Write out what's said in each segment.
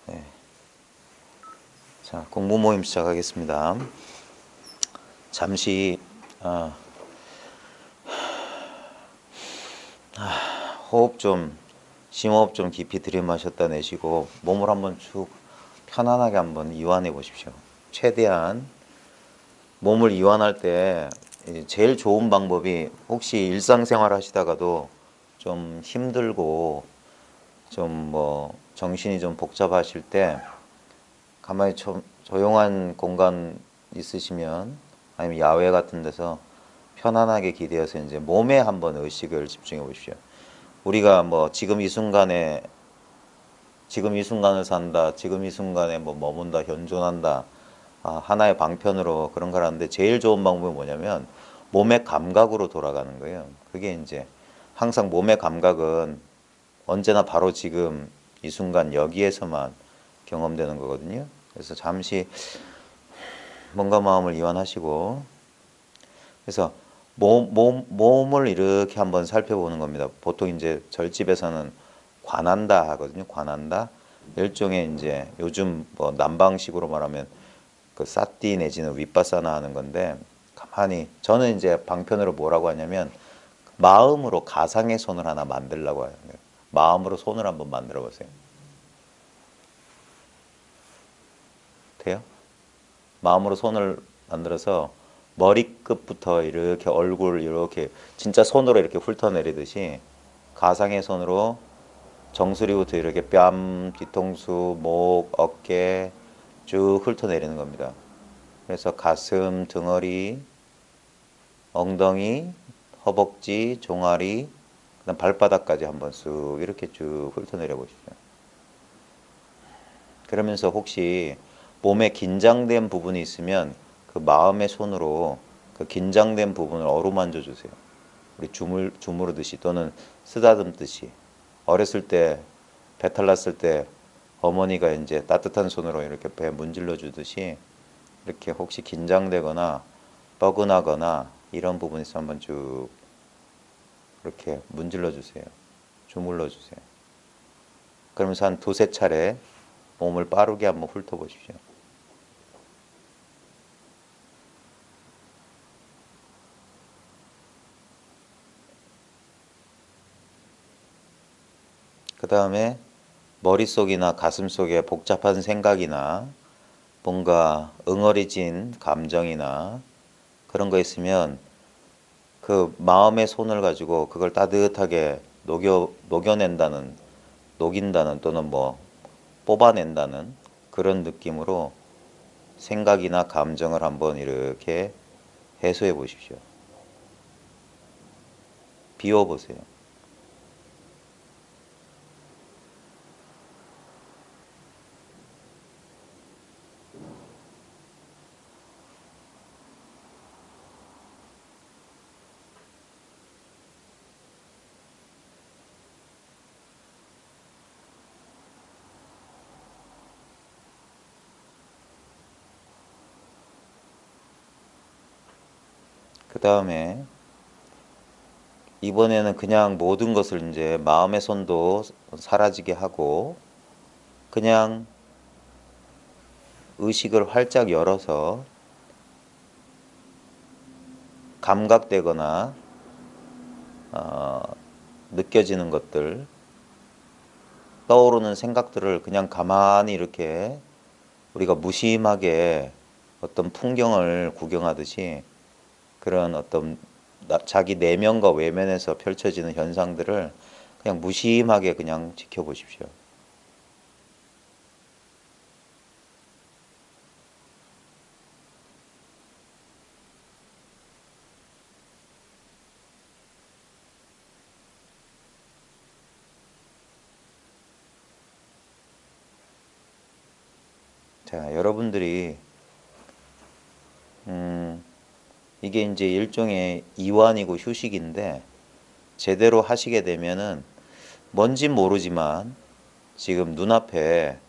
네. 자, 공부 모임 시작하겠습니다. 잠시 호흡 좀, 심호흡 좀 깊이 들이마셨다 내쉬고 몸을 한번 쭉 편안하게 한번 이완해 보십시오. 최대한 몸을 이완할 때 제일 좋은 방법이, 혹시 일상생활 하시다가도 좀 힘들고 좀 정신이 좀 복잡하실 때 가만히 조용한 공간 있으시면, 아니면 야외 같은 데서 편안하게 기대어서 이제 몸에 한번 의식을 집중해 보십시오. 우리가 지금 이 순간을 산다, 지금 이 순간에 머문다, 현존한다, 하나의 방편으로 그런 걸 하는데, 제일 좋은 방법이 뭐냐면 몸의 감각으로 돌아가는 거예요. 그게 이제 항상 몸의 감각은 언제나 바로 지금 이 순간 여기에서만 경험되는 거거든요. 그래서 잠시 몸과 마음을 이완하시고, 그래서 몸을 이렇게 한번 살펴보는 겁니다. 보통 이제 절집에서는 관한다 하거든요. 관한다. 일종의 이제 요즘 남방식으로 말하면 그 사띠 내지는 윗바사나 하는 건데, 가만히 저는 이제 방편으로 뭐라고 하냐면 마음으로 가상의 손을 하나 만들려고 하는 거예요. 마음으로 손을 한번 만들어 보세요. 돼요? 마음으로 손을 만들어서 머리끝부터 이렇게 얼굴 이렇게 진짜 손으로 이렇게 훑어내리듯이 가상의 손으로 정수리부터 이렇게 뺨, 뒤통수, 목, 어깨 쭉 훑어내리는 겁니다. 그래서 가슴, 등허리, 엉덩이, 허벅지, 종아리, 그다음 발바닥까지 한번 쑥 이렇게 쭉 훑어내려 보십시오. 그러면서 혹시 몸에 긴장된 부분이 있으면 그 마음의 손으로 그 긴장된 부분을 어루만져 주세요. 우리 주무르듯이 또는 쓰다듬듯이. 어렸을 때 배탈 났을 때 어머니가 이제 따뜻한 손으로 이렇게 배 문질러 주듯이, 이렇게 혹시 긴장되거나 뻐근하거나 이런 부분이 있으면 한번 쭉 이렇게 문질러 주세요. 주물러 주세요. 그러면서 한 두세 차례 몸을 빠르게 한번 훑어 보십시오. 그 다음에 머릿속이나 가슴속에 복잡한 생각이나 뭔가 응어리진 감정이나 그런 거 있으면 그 마음의 손을 가지고 그걸 따뜻하게 녹인다는 또는 뽑아낸다는 그런 느낌으로 생각이나 감정을 한번 이렇게 해소해 보십시오. 비워 보세요. 그 다음에 이번에는 그냥 모든 것을 이제 마음의 손도 사라지게 하고 그냥 의식을 활짝 열어서 감각되거나 느껴지는 것들, 떠오르는 생각들을 그냥 가만히 이렇게 우리가 무심하게 어떤 풍경을 구경하듯이 그런 어떤 자기 내면과 외면에서 펼쳐지는 현상들을 그냥 무심하게 그냥 지켜보십시오. 자, 여러분들이 이게 이제 일종의 이완이고 휴식인데, 제대로 하시게 되면은 뭔진 모르지만 지금 눈앞에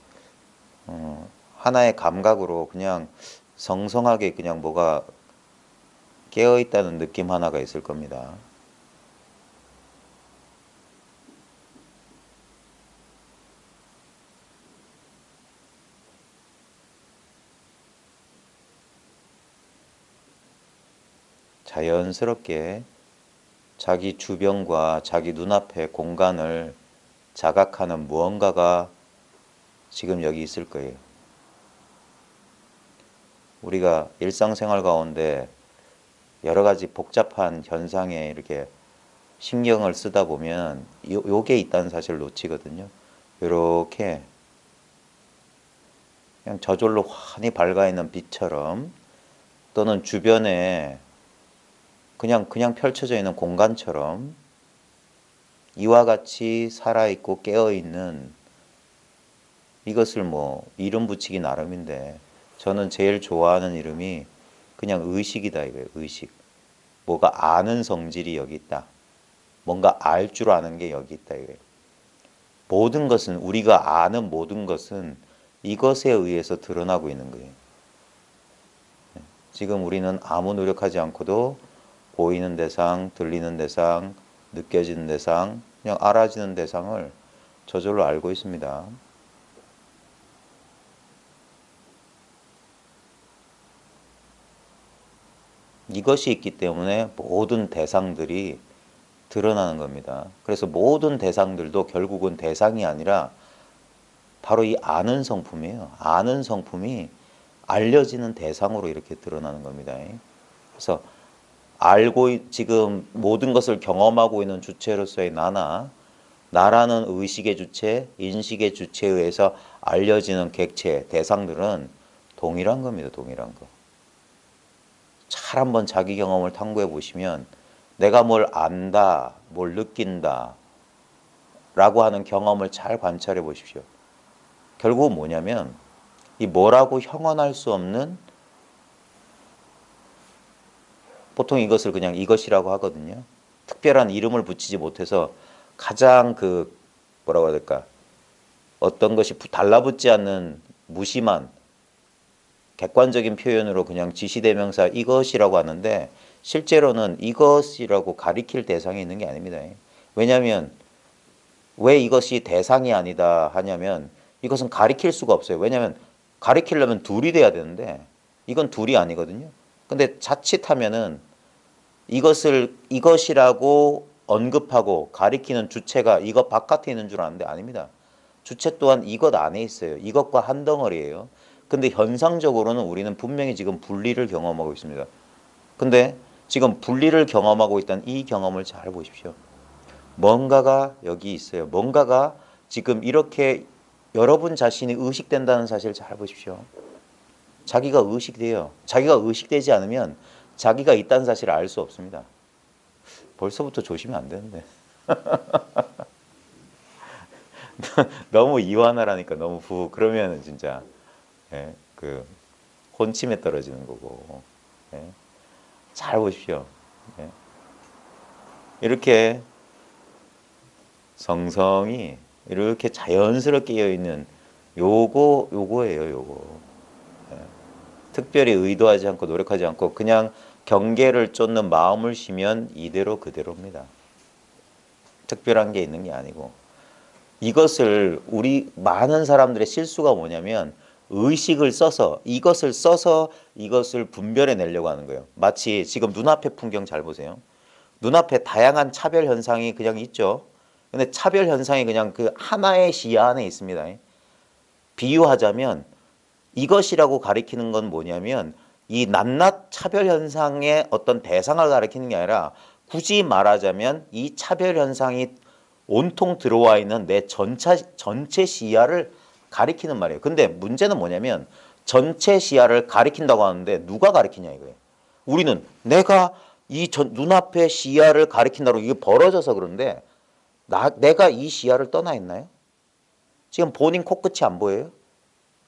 하나의 감각으로 그냥 성성하게 그냥 뭐가 깨어 있다는 느낌 하나가 있을 겁니다. 자연스럽게 자기 주변과 자기 눈앞의 공간을 자각하는 무언가가 지금 여기 있을 거예요. 우리가 일상생활 가운데 여러 가지 복잡한 현상에 이렇게 신경을 쓰다 보면 요게 있다는 사실을 놓치거든요. 이렇게 그냥 저절로 환히 밝아 있는 빛처럼, 또는 주변에 그냥 펼쳐져 있는 공간처럼 이와 같이 살아있고 깨어있는, 이것을 뭐 이름 붙이기 나름인데 저는 제일 좋아하는 이름이 그냥 의식이다 이거예요. 의식. 뭐가 아는 성질이 여기 있다. 뭔가 알 줄 아는 게 여기 있다 이거예요. 모든 것은, 우리가 아는 모든 것은 이것에 의해서 드러나고 있는 거예요. 지금 우리는 아무 노력하지 않고도 보이는 대상, 들리는 대상, 느껴지는 대상, 그냥 알아지는 대상을 저절로 알고 있습니다. 이것이 있기 때문에 모든 대상들이 드러나는 겁니다. 그래서 모든 대상들도 결국은 대상이 아니라 바로 이 아는 성품이에요. 아는 성품이 알려지는 대상으로 이렇게 드러나는 겁니다. 그래서 지금 모든 것을 경험하고 있는 주체로서의 나라는 의식의 주체, 인식의 주체에 의해서 알려지는 객체, 대상들은 동일한 겁니다. 동일한 거. 잘 한번 자기 경험을 탐구해 보시면 내가 뭘 안다, 뭘 느낀다 라고 하는 경험을 잘 관찰해 보십시오. 결국은 뭐냐면 이 뭐라고 형언할 수 없는, 보통 이것을 그냥 이것이라고 하거든요. 특별한 이름을 붙이지 못해서 가장 뭐라고 해야 될까, 어떤 것이 달라붙지 않는 무심한 객관적인 표현으로 그냥 지시대명사 이것이라고 하는데, 실제로는 이것이라고 가리킬 대상이 있는 게 아닙니다. 왜냐하면 왜 이것이 대상이 아니다 하냐면 이것은 가리킬 수가 없어요. 왜냐하면 가리키려면 둘이 돼야 되는데 이건 둘이 아니거든요. 근데 자칫하면은 이것을 이것이라고 언급하고 가리키는 주체가 이것 바깥에 있는 줄 아는데 아닙니다. 주체 또한 이것 안에 있어요. 이것과 한 덩어리예요. 근데 현상적으로는 우리는 분명히 지금 분리를 경험하고 있습니다. 근데 지금 분리를 경험하고 있다는 이 경험을 잘 보십시오. 뭔가가 여기 있어요. 뭔가가 지금 이렇게 여러분 자신이 의식된다는 사실을 잘 보십시오. 자기가 의식돼요. 자기가 의식되지 않으면 자기가 있다는 사실을 알 수 없습니다. 벌써부터 조심이 안 되는데. 너무 이완하라니까 너무 그러면 진짜 혼침에 떨어지는 거고. 잘 보십시오. 이렇게 성성이 이렇게 자연스럽게 깨어 있는 요거예요. 요거. 특별히 의도하지 않고 노력하지 않고 그냥 경계를 쫓는 마음을 쉬면 이대로 그대로입니다. 특별한 게 있는 게 아니고, 이것을 우리 많은 사람들의 실수가 뭐냐면 의식을 써서 이것을 분별해 내려고 하는 거예요. 마치 지금 눈앞에 풍경 잘 보세요. 눈앞에 다양한 차별 현상이 그냥 있죠. 근데 차별 현상이 그냥 그 하나의 시야 안에 있습니다. 비유하자면 이것이라고 가리키는 건 뭐냐면 이 낱낱 차별 현상의 어떤 대상을 가리키는 게 아니라, 굳이 말하자면 이 차별 현상이 온통 들어와 있는 내 전체 시야를 가리키는 말이에요. 근데 문제는 뭐냐면 전체 시야를 가리킨다고 하는데 누가 가리키냐 이거예요. 우리는 내가 이 눈앞의 시야를 가리킨다고 이게 벌어져서 그런데 내가 이 시야를 떠나 있나요? 지금 본인 코끝이 안 보여요?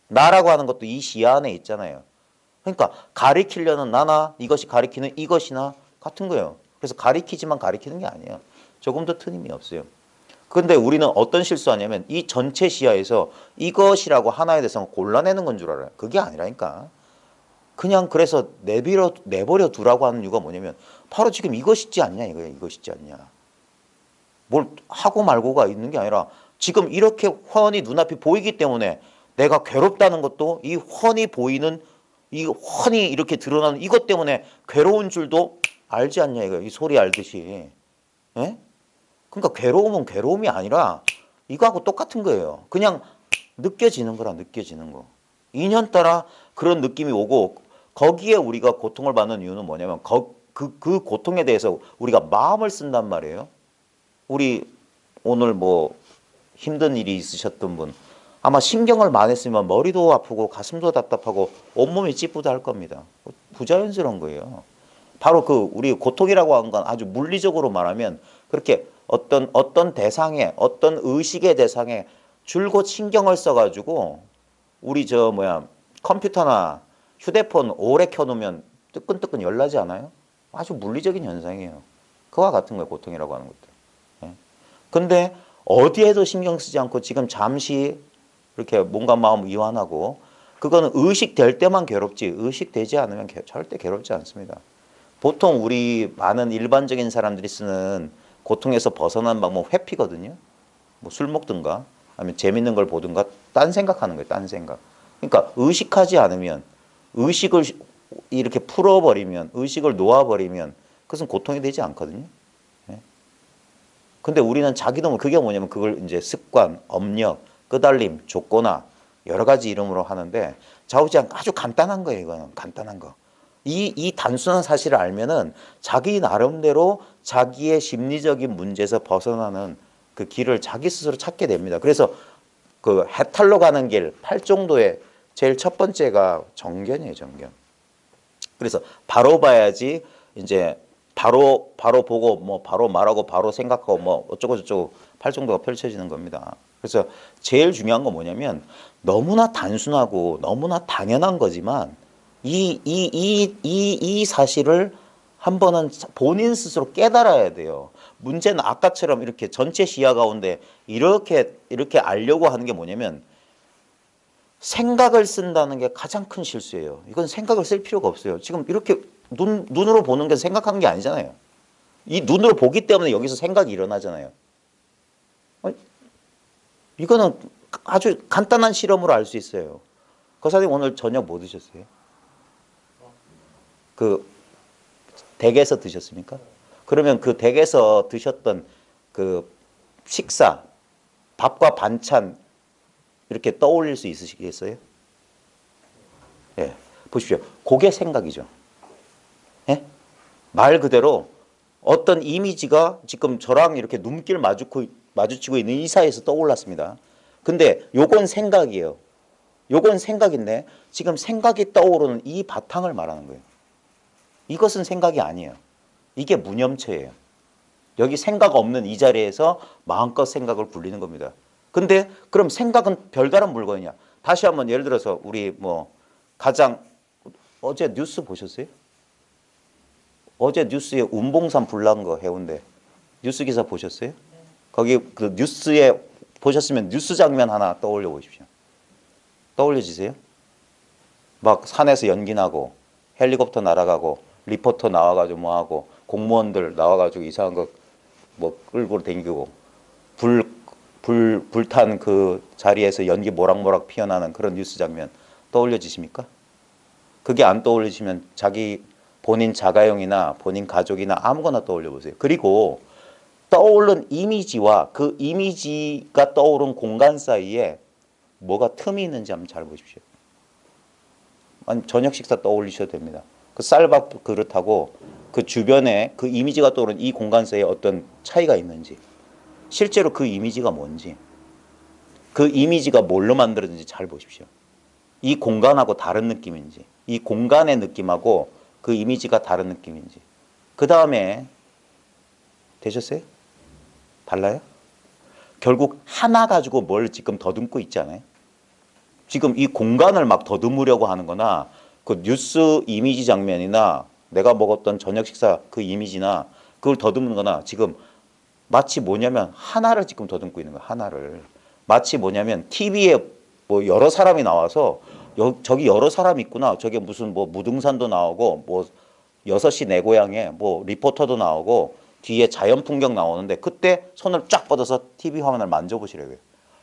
나라고 하는 것도 이 시야 안에 있잖아요. 그러니까 가리키려는 나나 이것이 가리키는 이것이나 같은 거예요. 그래서 가리키지만 가리키는 게 아니에요. 조금도 틀림이 없어요. 그런데 우리는 어떤 실수하냐면 이 전체 시야에서 이것이라고 하나에 대해서 골라내는 건 줄 알아요. 그게 아니라니까. 그냥 그래서 내버려 두라고 하는 이유가 뭐냐면 바로 지금 이것이지 않냐 이거예요. 이것이지 않냐. 뭘 하고 말고가 있는 게 아니라 지금 이렇게 훤히 눈앞이 보이기 때문에 내가 괴롭다는 것도 이 훤히 보이는, 이 훤히 이렇게 드러나는 이것 때문에 괴로운 줄도 알지 않냐 이거 이 소리 알듯이. 예? 그러니까 괴로움은 괴로움이 아니라 이거하고 똑같은 거예요. 그냥 느껴지는 거라 느껴지는 거. 인연 따라 그런 느낌이 오고 거기에 우리가 고통을 받는 이유는 뭐냐면 그 고통에 대해서 우리가 마음을 쓴단 말이에요. 우리 오늘 뭐 힘든 일이 있으셨던 분 아마 신경을 많이 쓰면 머리도 아프고 가슴도 답답하고 온몸이 찌뿌드할 겁니다. 부자연스러운 거예요. 바로 그 우리 고통이라고 하는 건 아주 물리적으로 말하면 그렇게 어떤 대상에 어떤 의식의 대상에 줄곧 신경을 써가지고 우리 저 뭐야 컴퓨터나 휴대폰 오래 켜놓으면 뜨끈뜨끈 열나지 않아요? 아주 물리적인 현상이에요. 그와 같은 거예요. 고통이라고 하는 것들. 예. 근데 어디에도 신경 쓰지 않고 지금 잠시 이렇게 몸과 마음 이완하고 그거는 의식될 때만 괴롭지 의식되지 않으면 절대 괴롭지 않습니다. 보통 우리 많은 일반적인 사람들이 쓰는 고통에서 벗어난 방법 회피거든요. 뭐 술 먹든가 아니면 재밌는 걸 보든가 딴 생각하는 거예요. 딴 생각. 그러니까 의식하지 않으면 의식을 이렇게 풀어버리면 의식을 놓아버리면 그것은 고통이 되지 않거든요. 예. 근데 우리는 자기도 그게 뭐냐면 그걸 이제 습관, 업력, 끄달림, 족고나 여러 가지 이름으로 하는데 좌우지간 아주 간단한 거예요. 이거는 간단한 거. 이 단순한 사실을 알면은 자기 나름대로 자기의 심리적인 문제에서 벗어나는 그 길을 자기 스스로 찾게 됩니다. 그래서 그 해탈로 가는 길, 팔정도의 제일 첫 번째가 정견이에요, 정견. 그래서 바로 봐야지 이제 바로 보고 뭐 바로 말하고 바로 생각하고 뭐 어쩌고 저쩌고 팔정도가 펼쳐지는 겁니다. 그래서 제일 중요한 건 뭐냐면 너무나 단순하고 너무나 당연한 거지만 이 사실을 한 번은 본인 스스로 깨달아야 돼요. 문제는 아까처럼 이렇게 전체 시야 가운데 이렇게 알려고 하는 게 뭐냐면 생각을 쓴다는 게 가장 큰 실수예요. 이건 생각을 쓸 필요가 없어요. 지금 이렇게 눈으로 보는 게 생각한 게 아니잖아요. 이 눈으로 보기 때문에 여기서 생각이 일어나잖아요. 이거는 아주 간단한 실험으로 알 수 있어요. 거사님 오늘 저녁 뭐 드셨어요? 그 댁에서 드셨습니까? 그러면 그 댁에서 드셨던 그 식사, 밥과 반찬 이렇게 떠올릴 수 있으시겠어요? 예, 보십시오. 그게 생각이죠. 예? 말 그대로 어떤 이미지가 지금 저랑 이렇게 눈길 마주치고 있는 이 사이에서 떠올랐습니다. 근데 요건 생각이에요. 요건 생각인데 지금 생각이 떠오르는 이 바탕을 말하는 거예요. 이것은 생각이 아니에요. 이게 무념체예요. 여기 생각 없는 이 자리에서 마음껏 생각을 굴리는 겁니다. 근데 그럼 생각은 별다른 물건이냐? 다시 한번 예를 들어서 우리 뭐 가장 어제 뉴스 보셨어요? 어제 뉴스에 운봉산 불난 거 해운대 뉴스 기사 보셨어요? 거기 그 뉴스에 보셨으면 뉴스 장면 하나 떠올려 보십시오. 떠올려지세요? 막 산에서 연기 나고 헬리콥터 날아가고 리포터 나와가지고 뭐하고 공무원들 나와가지고 이상한 거 뭐 끌고 다니고 불탄 그 자리에서 연기 모락모락 피어나는 그런 뉴스 장면 떠올려지십니까? 그게 안 떠올리시면 본인 자가용이나 본인 가족이나 아무거나 떠올려 보세요. 그리고 떠오른 이미지와 그 이미지가 떠오른 공간 사이에 뭐가 틈이 있는지 한번 잘 보십시오. 저녁 식사 떠올리셔도 됩니다. 그 쌀밥 그릇하고 그 주변에 그 이미지가 떠오른 이 공간 사이에 어떤 차이가 있는지, 실제로 그 이미지가 뭔지, 그 이미지가 뭘로 만들어진지 잘 보십시오. 이 공간하고 다른 느낌인지, 이 공간의 느낌하고 그 이미지가 다른 느낌인지. 그 다음에 되셨어요? 달라요? 결국 하나 가지고 뭘 지금 더듬고 있잖아요. 지금 이 공간을 막 더듬으려고 하는 거나 그 뉴스 이미지 장면이나 내가 먹었던 저녁 식사 그 이미지나 그걸 더듬는 거나 지금 마치 뭐냐면 하나를 지금 더듬고 있는 거야. 하나를. 마치 뭐냐면 TV에 뭐 여러 사람이 나와서 저기 여러 사람이 있구나. 저게 무슨 뭐 무등산도 나오고 뭐 6시 내 고향에 뭐 리포터도 나오고 뒤에 자연 풍경 나오는데 그때 손을 쫙 뻗어서 TV 화면을 만져보시라고요.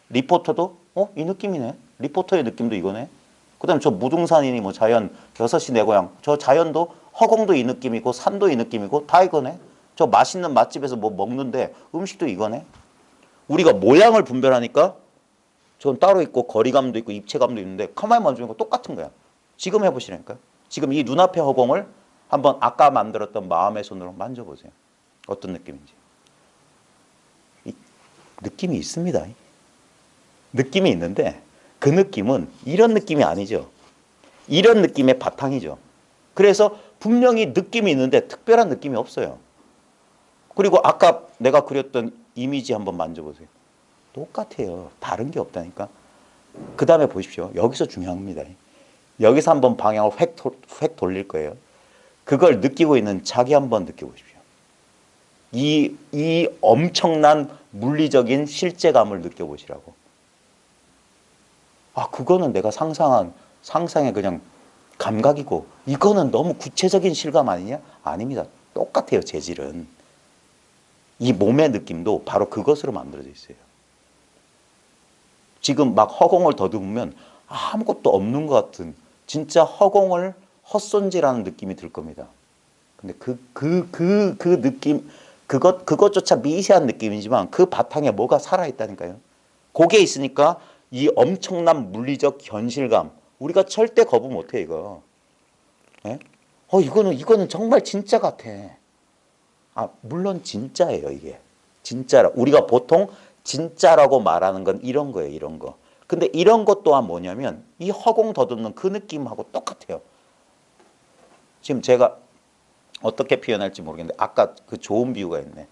리포터도 이 느낌이네. 리포터의 느낌도 이거네. 그 다음에 저 무등산이니 뭐 자연 6시 내 고향 저 자연도 허공도 이 느낌이고 산도 이 느낌이고 다 이거네. 저 맛있는 맛집에서 뭐 먹는데 음식도 이거네. 우리가 모양을 분별하니까 전 따로 있고 거리감도 있고 입체감도 있는데 가만히 만져보니까 똑같은 거야. 지금 해보시라니까요. 지금 이 눈앞의 허공을 한번 아까 만들었던 마음의 손으로 만져보세요. 어떤 느낌인지. 느낌이 있습니다. 느낌이 있는데 그 느낌은 이런 느낌이 아니죠. 이런 느낌의 바탕이죠. 그래서 분명히 느낌이 있는데 특별한 느낌이 없어요. 그리고 아까 내가 그렸던 이미지 한번 만져보세요. 똑같아요. 다른 게 없다니까. 그 다음에 보십시오. 여기서 중요합니다. 여기서 한번 방향을 획 돌릴 거예요. 그걸 느끼고 있는 자기 한번 느껴보십시오. 이 엄청난 물리적인 실제감을 느껴보시라고. 아, 그거는 내가 상상의 그냥 감각이고 이거는 너무 구체적인 실감 아니냐? 아닙니다. 똑같아요. 재질은. 이 몸의 느낌도 바로 그것으로 만들어져 있어요. 지금 막 허공을 더듬으면 아무것도 없는 것 같은 진짜 허공을 헛손질하는 느낌이 들 겁니다. 근데 그 느낌, 그것조차 미세한 느낌이지만 그 바탕에 뭐가 살아있다니까요. 그게 있으니까 이 엄청난 물리적 현실감, 우리가 절대 거부 못해, 이거. 예? 이거는 정말 진짜 같아. 아, 물론 진짜예요, 이게. 진짜라. 우리가 보통 진짜라고 말하는 건 이런 거예요, 이런 거. 근데 이런 것 또한 뭐냐면 이 허공 더듬는 그 느낌하고 똑같아요. 지금 제가 어떻게 표현할지 모르겠는데 아까 그 좋은 비유가 있네.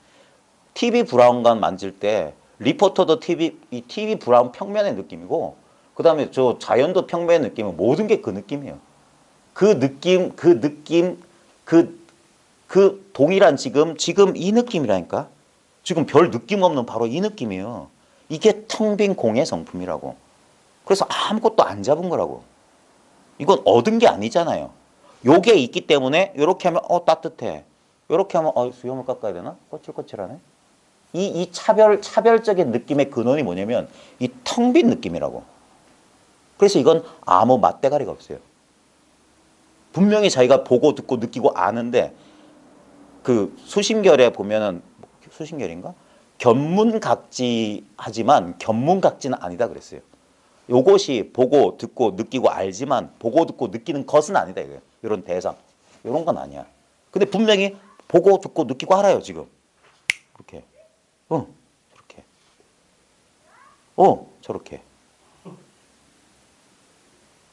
TV 브라운관 만질 때 리포터도 이 TV 브라운 평면의 느낌이고 그 다음에 저 자연도 평면의 느낌은 모든 게 그 느낌이에요. 그 동일한 지금 이 느낌이라니까. 지금 별 느낌 없는 바로 이 느낌이에요. 이게 텅 빈 공의 성품이라고. 그래서 아무것도 안 잡은 거라고. 이건 얻은 게 아니잖아요. 요게 있기 때문에 이렇게 하면 따뜻해. 이렇게 하면 수염을 깎아야 되나? 거칠거칠하네. 이 차별적인 느낌의 근원이 뭐냐면 이 텅 빈 느낌이라고. 그래서 이건 아무 맛대가리가 없어요. 분명히 자기가 보고 듣고 느끼고 아는데 그 수신결에 보면은 수신결인가? 견문각지하지만 견문각지는 아니다 그랬어요. 요것이 보고 듣고 느끼고 알지만 보고 듣고 느끼는 것은 아니다 이거예요. 이런 대상. 이런 건 아니야. 근데 분명히 보고 듣고 느끼고 알아요 지금. 이렇게. 저렇게. 저렇게.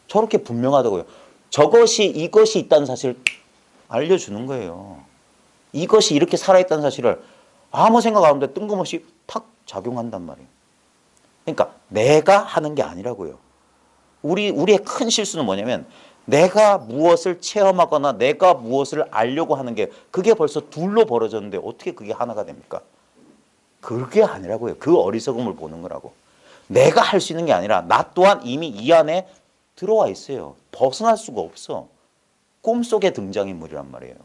저렇게 분명하다고요. 이것이 있다는 사실을 알려주는 거예요. 이것이 이렇게 살아있다는 사실을 아무 생각 안 하는데 뜬금없이 탁 작용한단 말이에요. 그러니까 내가 하는 게 아니라고요. 우리의 큰 실수는 뭐냐면 내가 무엇을 체험하거나 내가 무엇을 알려고 하는 게 그게 벌써 둘로 벌어졌는데 어떻게 그게 하나가 됩니까? 그게 아니라고요. 그 어리석음을 보는 거라고. 내가 할 수 있는 게 아니라 나 또한 이미 이 안에 들어와 있어요. 벗어날 수가 없어. 꿈속의 등장인물이란 말이에요.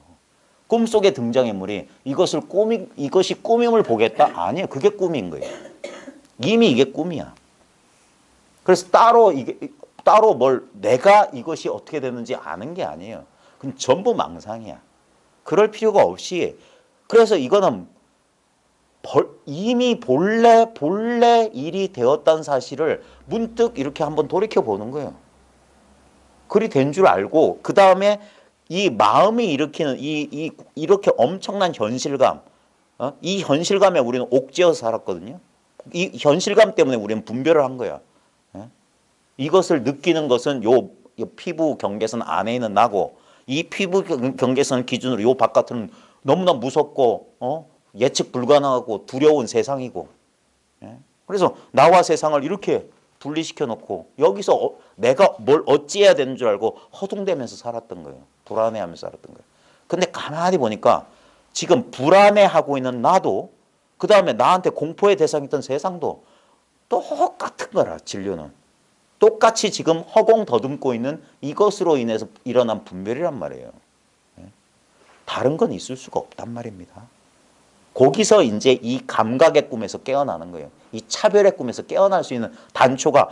꿈속의 등장인물이 이것이 꿈임을 보겠다? 아니에요. 그게 꿈인 거예요. 이미 이게 꿈이야. 그래서 따로 내가 이것이 어떻게 되는지 아는 게 아니에요. 그럼 전부 망상이야. 그럴 필요가 없이 그래서 이거는 이미 본래 일이 되었다는 사실을 문득 이렇게 한번 돌이켜 보는 거예요. 그리 된 줄 알고 그 다음에 이 마음이 일으키는 이렇게 엄청난 현실감, 이 현실감에 우리는 옥죄어 살았거든요. 이 현실감 때문에 우리는 분별을 한 거야. 이것을 느끼는 것은 요 피부 경계선 안에 있는 나고 이 피부 경계선 기준으로 요 바깥은 너무나 무섭고 예측 불가능하고 두려운 세상이고. 그래서 나와 세상을 이렇게 분리시켜 놓고 여기서 내가 뭘 어찌해야 되는 줄 알고 허둥대면서 살았던 거예요. 불안해하면서 살았던 거예요. 근데 가만히 보니까 지금 불안해하고 있는 나도 그 다음에 나한테 공포의 대상이었던 세상도 똑같은 거라. 진료는. 똑같이 지금 허공 더듬고 있는 이것으로 인해서 일어난 분별이란 말이에요. 다른 건 있을 수가 없단 말입니다. 거기서 이제 이 감각의 꿈에서 깨어나는 거예요. 이 차별의 꿈에서 깨어날 수 있는 단초가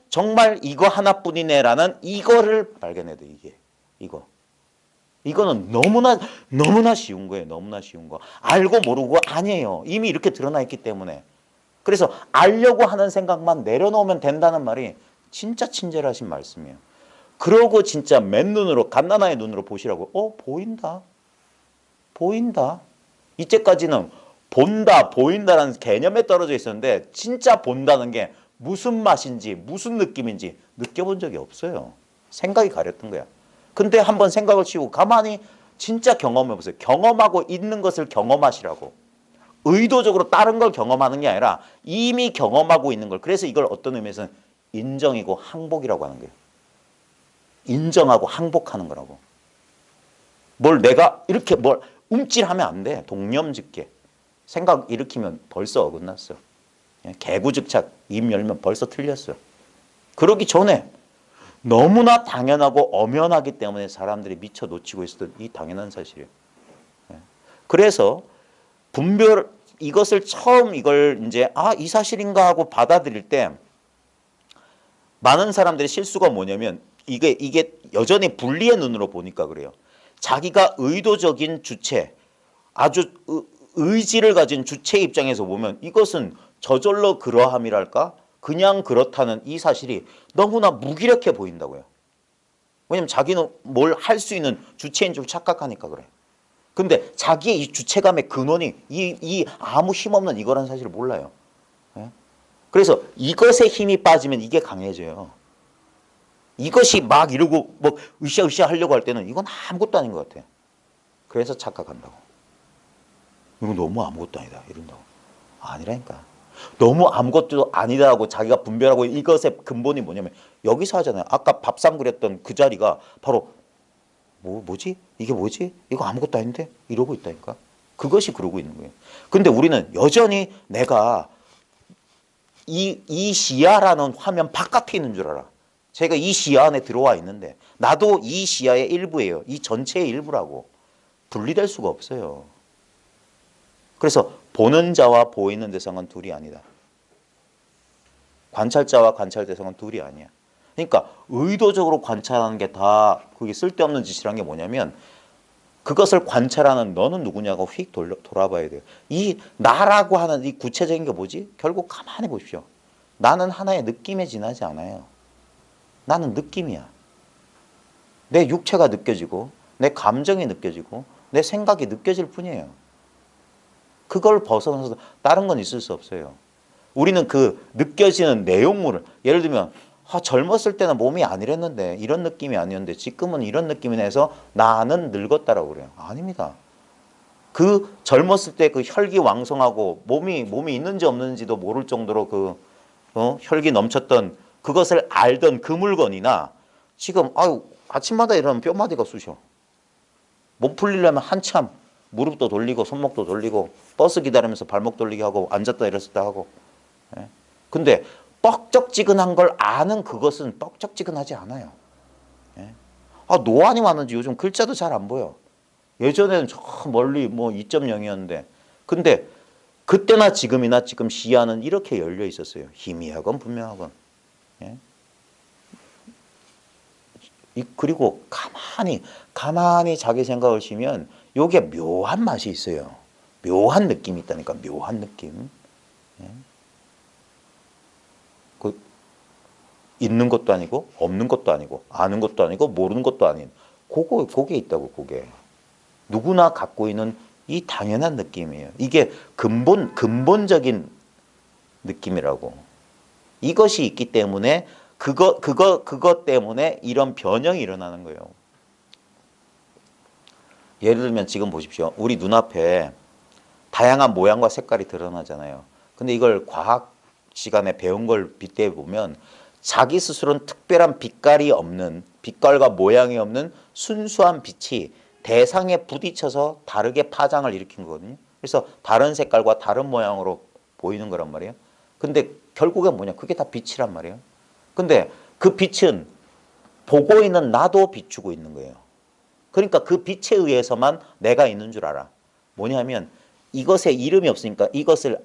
정말 이거 하나뿐이네라는 이거를 발견해야 돼. 이거. 이거는 너무나 쉬운 거예요. 너무나 쉬운 거. 알고 모르고 아니에요. 이미 이렇게 드러나 있기 때문에. 그래서 알려고 하는 생각만 내려놓으면 된다는 말이 진짜 친절하신 말씀이에요. 그러고 진짜 맨눈으로 갓난아의 눈으로 보시라고. 보인다. 보인다. 이때까지는 본다, 보인다라는 개념에 떨어져 있었는데 진짜 본다는 게 무슨 맛인지 무슨 느낌인지 느껴본 적이 없어요. 생각이 가렸던 거야. 근데 한번 생각을 치우고 가만히 진짜 경험해 보세요. 경험하고 있는 것을 경험하시라고. 의도적으로 다른 걸 경험하는 게 아니라 이미 경험하고 있는 걸. 그래서 이걸 어떤 의미에서는 인정이고 항복이라고 하는 거예요. 인정하고 항복하는 거라고. 뭘 내가 이렇게 뭘 움찔하면 안 돼. 동념짓게. 생각 일으키면 벌써 어긋났어. 개구즉착 입 열면 벌써 틀렸어. 그러기 전에 너무나 당연하고 엄연하기 때문에 사람들이 미처 놓치고 있었던 이 당연한 사실이에요. 그래서 분별 이것을 처음 이걸 이제 이 사실인가 하고 받아들일 때 많은 사람들의 실수가 뭐냐면 이게 여전히 분리의 눈으로 보니까 그래요. 자기가 의도적인 주체, 아주 의지를 가진 주체 입장에서 보면 이것은 저절로 그러함이랄까? 그냥 그렇다는 이 사실이 너무나 무기력해 보인다고요. 왜냐면 자기는 뭘 할 수 있는 주체인 줄 착각하니까 그래. 근데 자기의 이 주체감의 근원이 이 아무 힘없는 이거라는 사실을 몰라요. 그래서 이것에 힘이 빠지면 이게 강해져요. 이것이 막 이러고 뭐 으쌰으쌰 하려고 할 때는 이건 아무것도 아닌 것 같아요. 그래서 착각한다고. 이거 너무 아무것도 아니다 이런다고. 아니라니까. 너무 아무것도 아니다 하고 자기가 분별하고 이것의 근본이 뭐냐면 여기서 하잖아요. 아까 밥상 그렸던 그 자리가 바로 뭐지? 이게 뭐지? 이거 아무것도 아닌데? 이러고 있다니까. 그것이 그러고 있는 거예요. 근데 우리는 여전히 내가 이 시야라는 화면 바깥에 있는 줄 알아. 제가 이 시야 안에 들어와 있는데 나도 이 시야의 일부예요. 이 전체의 일부라고. 분리될 수가 없어요. 그래서 보는 자와 보이는 대상은 둘이 아니다. 관찰자와 관찰 대상은 둘이 아니야. 그러니까 의도적으로 관찰하는 게 다 그게 쓸데없는 짓이란 게 뭐냐면 그것을 관찰하는 너는 누구냐고 휙 돌아봐야 돼요. 이 나라고 하는 이 구체적인 게 뭐지? 결국 가만히 보십시오. 나는 하나의 느낌에 지나지 않아요. 나는 느낌이야. 내 육체가 느껴지고 내 감정이 느껴지고 내 생각이 느껴질 뿐이에요. 그걸 벗어나서 다른 건 있을 수 없어요. 우리는 그 느껴지는 내용물을 예를 들면 젊었을 때는 몸이 아니랬는데 이런 느낌이 아니었는데 지금은 이런 느낌이 나서 나는 늙었다라고 그래요. 아닙니다. 그 젊었을 때 그 혈기왕성하고 몸이 있는지 없는지도 모를 정도로 그 혈기 넘쳤던 그것을 알던 그 물건이나 지금 아침마다 일어나면 뼈마디가 쑤셔. 몸 풀리려면 한참 무릎도 돌리고 손목도 돌리고 버스 기다리면서 발목 돌리게 하고 앉았다 일어섰다 하고. 근데 뻑적지근한 걸 아는 그것은 뻑적지근하지 않아요. 노안이 왔는지 요즘 글자도 잘 안 보여. 예전에는 저 멀리 뭐 2.0이었는데 근데 그때나 지금이나 지금 시야는 이렇게 열려 있었어요. 희미하건 분명하건. 그리고 가만히 자기 생각을 쉬면 요게 묘한 맛이 있어요. 묘한 느낌이 있다니까. 묘한 느낌. 있는 것도 아니고 없는 것도 아니고 아는 것도 아니고 모르는 것도 아닌 그게 있다고. 그게 누구나 갖고 있는 이 당연한 느낌이에요. 이게 근본적인 느낌이라고. 이것이 있기 때문에 그것 때문에 이런 변형이 일어나는 거예요. 예를 들면 지금 보십시오. 우리 눈앞에 다양한 모양과 색깔이 드러나잖아요. 근데 이걸 과학 시간에 배운 걸 빗대어 보면 자기 스스로는 특별한 빛깔과 모양이 없는 순수한 빛이 대상에 부딪혀서 다르게 파장을 일으킨 거거든요. 그래서 다른 색깔과 다른 모양으로 보이는 거란 말이에요. 근데 결국엔 뭐냐? 그게 다 빛이란 말이에요. 근데 그 빛은 보고 있는 나도 비추고 있는 거예요. 그러니까 그 빛에 의해서만 내가 있는 줄 알아. 뭐냐면 이것에 이름이 없으니까 이것을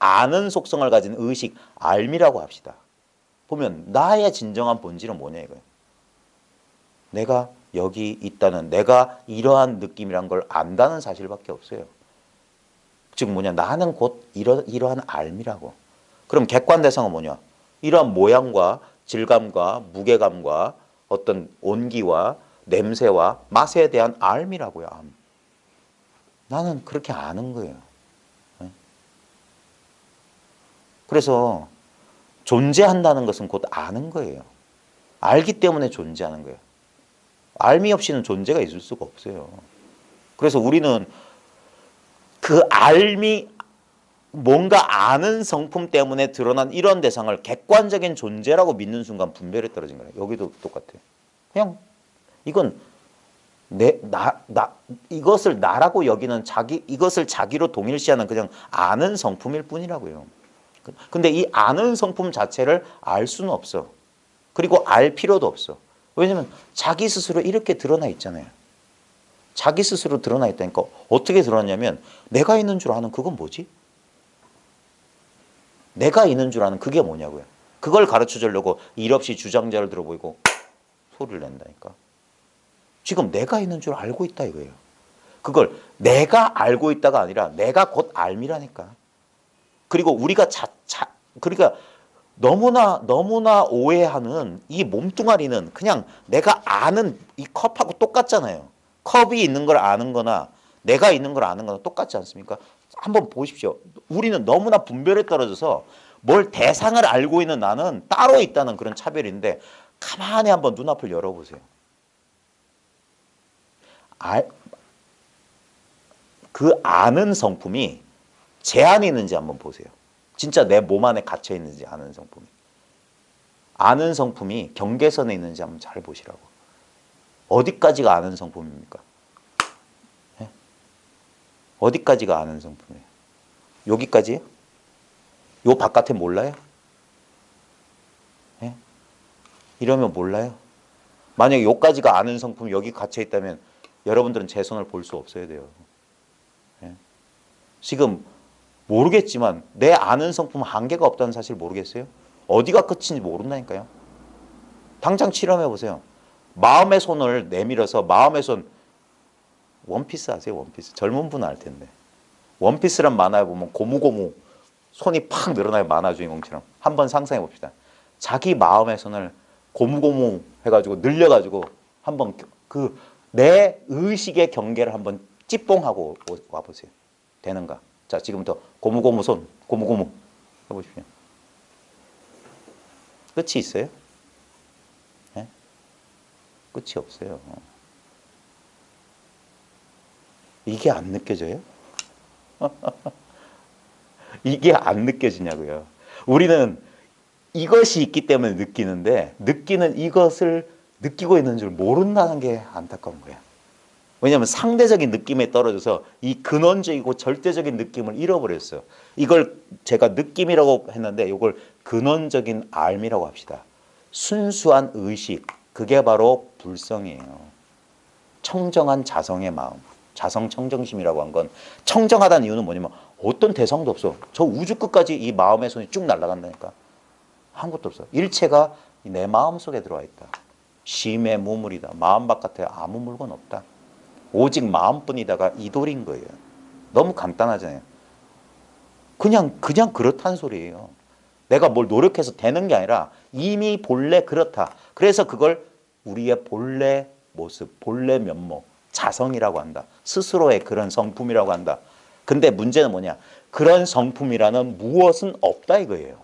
아는 속성을 가진 의식, 알미라고 합시다. 보면 나의 진정한 본질은 뭐냐 이거예요. 내가 여기 있다는 내가 이러한 느낌이란 걸 안다는 사실밖에 없어요. 즉 뭐냐, 나는 곧 이러한 알미라고. 그럼 객관 대상은 뭐냐, 이러한 모양과 질감과 무게감과 어떤 온기와 냄새와 맛에 대한 알미라고요. 암. 나는 그렇게 아는 거예요. 그래서 존재한다는 것은 곧 아는 거예요. 알기 때문에 존재하는 거예요. 알미 없이는 존재가 있을 수가 없어요. 그래서 우리는 그 알미, 뭔가 아는 성품 때문에 드러난 이런 대상을 객관적인 존재라고 믿는 순간 분별이 떨어진 거예요. 여기도 똑같아요. 그냥 이건 이것을 나라고 여기는 이것을 자기로 동일시하는 그냥 아는 성품일 뿐이라고요. 근데 이 아는 성품 자체를 알 수는 없어. 그리고 알 필요도 없어. 왜냐면 자기 스스로 이렇게 드러나 있잖아요. 자기 스스로 드러나 있다니까. 어떻게 드러났냐면 내가 있는 줄 아는 그건 뭐지? 내가 있는 줄 아는 그게 뭐냐고요. 그걸 가르쳐 주려고 일 없이 주장자를 들어보이고 소리를 낸다니까. 지금 내가 있는 줄 알고 있다 이거예요. 그걸 내가 알고 있다가 아니라 내가 곧 알미라니까. 그리고 우리가 그러니까 너무나 오해하는 이 몸뚱아리는 그냥 내가 아는 이 컵하고 똑같잖아요. 컵이 있는 걸 아는 거나 내가 있는 걸 아는 거나 똑같지 않습니까? 한번 보십시오. 우리는 너무나 분별에 떨어져서 뭘 대상을 알고 있는 나는 따로 있다는 그런 차별인데 가만히 한번 눈앞을 열어보세요. 그 아는 성품이 제한이 있는지 한번 보세요. 진짜 내 몸 안에 갇혀 있는지 아는 성품이. 아는 성품이 경계선에 있는지 한번 잘 보시라고. 어디까지가 아는 성품입니까? 네? 어디까지가 아는 성품이에요? 여기까지요? 요 바깥에 몰라요? 네? 이러면 몰라요? 만약에 여기까지가 아는 성품이 여기 갇혀 있다면 여러분들은 제 손을 볼 수 없어야 돼요. 네? 지금 모르겠지만 내 아는 성품 한계가 없다는 사실 모르겠어요? 어디가 끝인지 모른다니까요. 당장 실험해 보세요. 마음의 손을 내밀어서 마음의 손, 원피스 아세요? 원피스. 젊은 분은 알 텐데. 원피스란 만화에 보면 고무고무 손이 팍 늘어나요. 만화 주인공처럼. 한번 상상해 봅시다. 자기 마음의 손을 고무고무 해가지고 늘려가지고 한번 내 의식의 경계를 한번 찌뽕하고 와보세요. 되는가? 자, 지금부터 고무고무 손, 고무고무 해보십시오. 끝이 있어요? 네? 끝이 없어요. 이게 안 느껴져요? 이게 안 느껴지냐고요. 우리는 이것이 있기 때문에 느끼는데 느끼는 이것을 느끼고 있는 줄 모른다는 게 안타까운 거야. 왜냐하면 상대적인 느낌에 떨어져서 이 근원적이고 절대적인 느낌을 잃어버렸어요. 이걸 제가 느낌이라고 했는데 이걸 근원적인 알미라고 합시다. 순수한 의식, 그게 바로 불성이에요. 청정한 자성의 마음, 자성 청정심이라고 한 건 청정하다는 이유는 뭐냐면 어떤 대상도 없어. 저 우주 끝까지 이 마음의 손이 쭉 날아간다니까. 아무것도 없어. 일체가 내 마음 속에 들어와 있다. 심의 무물이다. 마음 바깥에 아무 물건 없다. 오직 마음뿐이다가 이돌인 거예요. 너무 간단하잖아요. 그냥 그렇다는 소리예요. 내가 뭘 노력해서 되는 게 아니라 이미 본래 그렇다. 그래서 그걸 우리의 본래 모습, 본래 면목, 자성이라고 한다. 스스로의 그런 성품이라고 한다. 근데 문제는 뭐냐? 그런 성품이라는 무엇은 없다 이거예요.